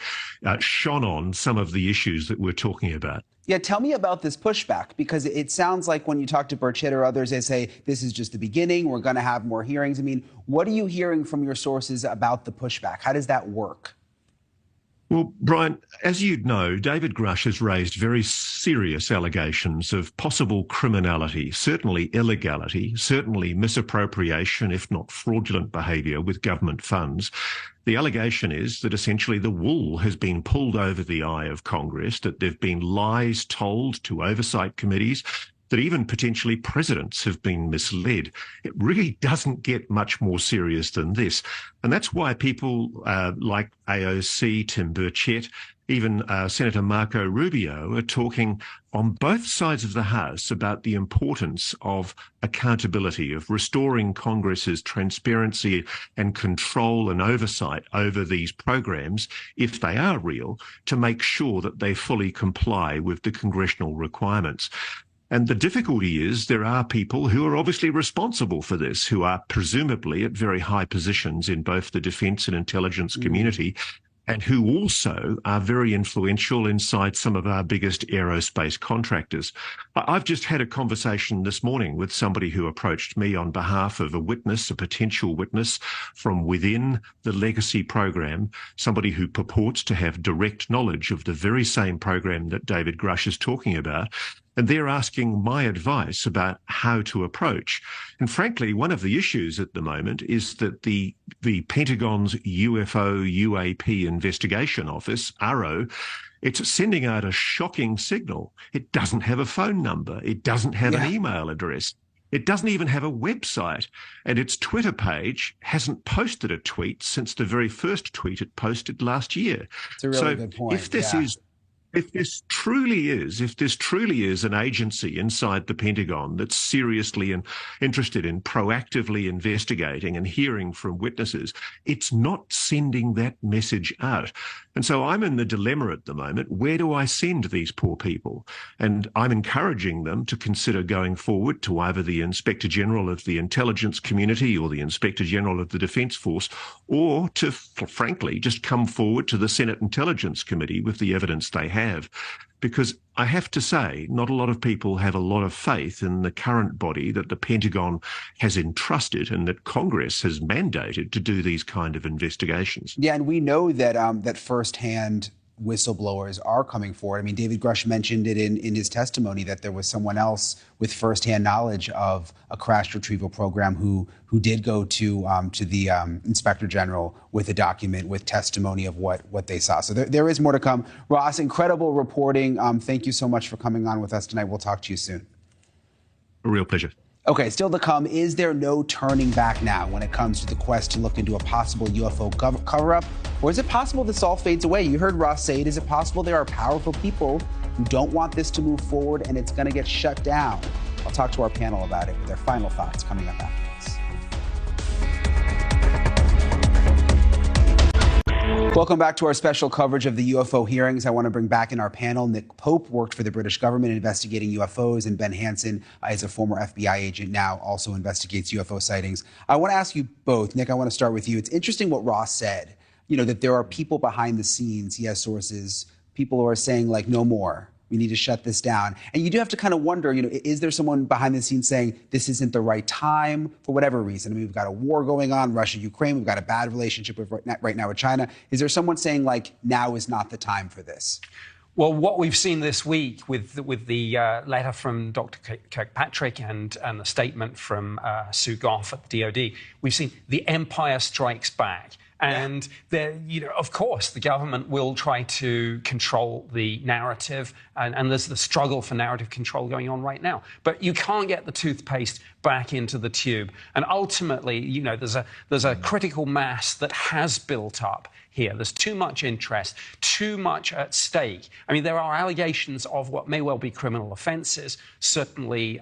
shone on some of the issues that we're talking about. Yeah, tell me about this pushback, because it sounds like when you talk to Burchett or others, they say this is just the beginning, we're going to have more hearings. I mean, what are you hearing from your sources about the pushback? How does that work? Well, Brian, as you'd know, David Grusch has raised very serious allegations of possible criminality, certainly illegality, certainly misappropriation, if not fraudulent behaviour with government funds. The allegation is that essentially the wool has been pulled over the eye of Congress, that there have been lies told to oversight committees, that even potentially presidents have been misled. It really doesn't get much more serious than this. And that's why people like AOC, Tim Burchett, even Senator Marco Rubio are talking on both sides of the House about the importance of accountability, of restoring Congress's transparency and control and oversight over these programs, if they are real, to make sure that they fully comply with the congressional requirements. And the difficulty is there are people who are obviously responsible for this, who are presumably at very high positions in both the defence and intelligence community, and who also are very influential inside some of our biggest aerospace contractors. I've just had a conversation this morning with somebody who approached me on behalf of a witness, a potential witness from within the legacy program, somebody who purports to have direct knowledge of the very same program that David Grusch is talking about. And they're asking my advice about how to approach. And frankly, one of the issues at the moment is that the Pentagon's UFO UAP Investigation Office, ARO, it's sending out a shocking signal. It doesn't have a phone number. It doesn't have an email address. It doesn't even have a website. And its Twitter page hasn't posted a tweet since the very first tweet it posted last year. It's a really good point. If this truly is an agency inside the Pentagon that's seriously interested in proactively investigating and hearing from witnesses, it's not sending that message out. And so I'm in the dilemma at the moment. Where do I send these poor people? And I'm encouraging them to consider going forward to either the Inspector General of the intelligence community or the Inspector General of the Defence Force, or to, frankly, just come forward to the Senate Intelligence Committee with the evidence they have. Because I have to say, not a lot of people have a lot of faith in the current body that the Pentagon has entrusted and that Congress has mandated to do these kind of investigations. Yeah, and we know that that firsthand whistleblowers are coming forward. I mean, David Grusch mentioned it in his testimony that there was someone else with firsthand knowledge of a crash retrieval program who did go to the Inspector General with a document with testimony of what they saw. So there is more to come. Ross, incredible reporting. Thank you so much for coming on with us tonight. We'll talk to you soon. A real pleasure. Okay, still to come, is there no turning back now when it comes to the quest to look into a possible UFO cover-up? Or is it possible this all fades away? You heard Ross say it. Is it possible there are powerful people who don't want this to move forward and it's going to get shut down? I'll talk to our panel about it with their final thoughts coming up after this. Welcome back to our special coverage of the UFO hearings. I want to bring back in our panel. Nick Pope worked for the British government investigating UFOs, and Ben Hansen is a former FBI agent, now also investigates UFO sightings. I want to ask you both. Nick, I want to start with you. It's interesting what Ross said, that there are people behind the scenes. He has sources, people who are saying, like, no more. We need to shut this down. And you do have to kind of wonder, is there someone behind the scenes saying this isn't the right time for whatever reason? I mean, we've got a war going on, Russia, Ukraine. We've got a bad relationship right now with China. Is there someone saying, like, now is not the time for this? Well, what we've seen this week with the letter from Dr. Kirkpatrick and the statement from Sue Goff at the DOD, we've seen the empire strikes back. And of course, the government will try to control the narrative, and there's the struggle for narrative control going on right now. But you can't get the toothpaste back into the tube. And ultimately, there's a critical mass that has built up here. There's too much interest, too much at stake. I mean, there are allegations of what may well be criminal offenses, certainly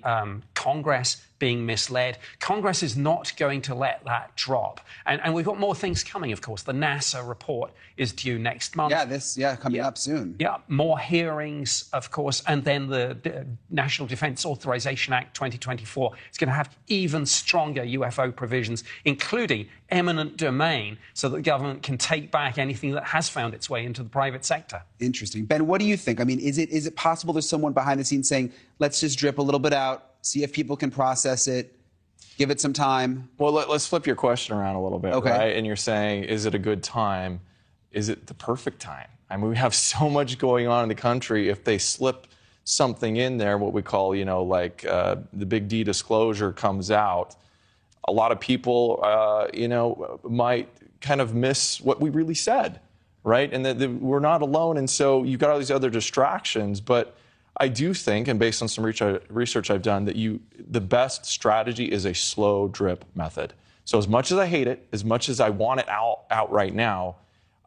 Congress being misled. Congress is not going to let that drop. And we've got more things coming, of course. The NASA report is due next month. Coming up soon. Yeah, more hearings, of course. And then the National Defense Authorization Act 2024 is going to have even stronger UFO provisions, including eminent domain, so that the government can take back anything that has found its way into the private sector. Interesting. Ben, what do you think? I mean, is it possible there's someone behind the scenes saying, let's just drip a little bit out, see if people can process it, give it some time? Well, let's flip your question around a little bit, okay. Right? And you're saying, is it a good time? Is it the perfect time? I mean, we have so much going on in the country. If they slip something in there, what we call, the big D disclosure comes out, a lot of people, might kind of miss what we really said, right? And that we're not alone. And so you've got all these other distractions. But I do think, and based on some research I've done, that the best strategy is a slow drip method. So as much as I hate it, as much as I want it out right now,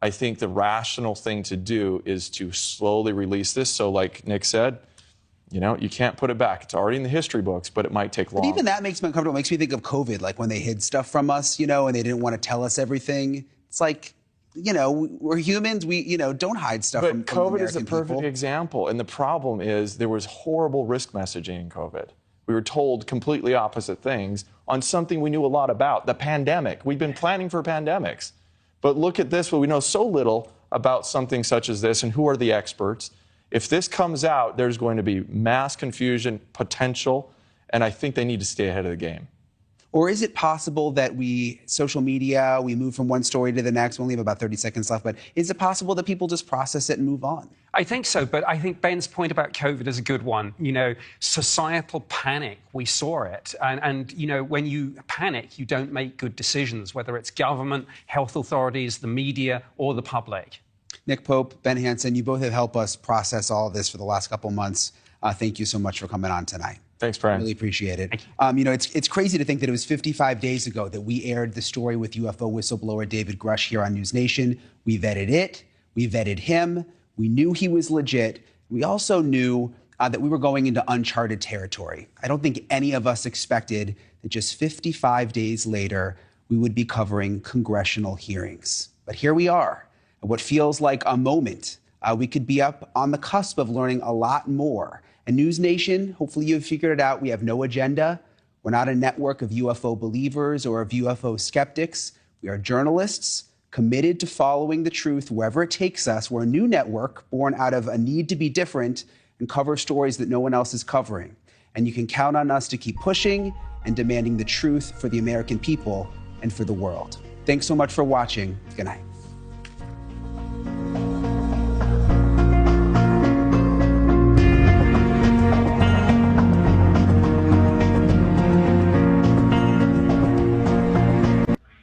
I think the rational thing to do is to slowly release this. So like Nick said, you can't put it back. It's already in the history books, but it might take long. But even that makes me uncomfortable. It makes me think of COVID, like when they hid stuff from us, and they didn't want to tell us everything. It's like, we're humans. We, don't hide stuff from COVID American is a perfect example. And the problem is there was horrible risk messaging in COVID. We were told completely opposite things on something we knew a lot about, the pandemic. We've been planning for pandemics. But look at this, we know so little about something such as this, and who are the experts. If this comes out, there's going to be mass confusion, potential, and I think they need to stay ahead of the game. Or is it possible that social media, we move from one story to the next? We only have about 30 seconds left, but is it possible that people just process it and move on? I think so, but I think Ben's point about COVID is a good one. Societal panic, we saw it. And when you panic, you don't make good decisions, whether it's government, health authorities, the media, or the public. Nick Pope, Ben Hansen, you both have helped us process all of this for the last couple months. Thank you so much for coming on tonight. Thanks, Brian. Really appreciate it. It's crazy to think that it was 55 days ago that we aired the story with UFO whistleblower David Grusch here on News Nation. We vetted it. We vetted him. We knew he was legit. We also knew that we were going into uncharted territory. I don't think any of us expected that just 55 days later, we would be covering congressional hearings. But here we are, at what feels like a moment. We could be up on the cusp of learning a lot more. And News Nation, hopefully you've figured it out. We have no agenda. We're not a network of UFO believers or of UFO skeptics. We are journalists committed to following the truth wherever it takes us. We're a new network born out of a need to be different and cover stories that no one else is covering. And you can count on us to keep pushing and demanding the truth for the American people and for the world. Thanks so much for watching. Good night.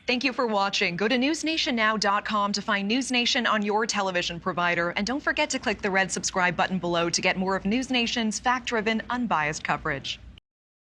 Thank you for watching. Go to newsnationnow.com to find News Nation on your television provider. And don't forget to click the red subscribe button below to get more of News Nation's fact-driven, unbiased coverage.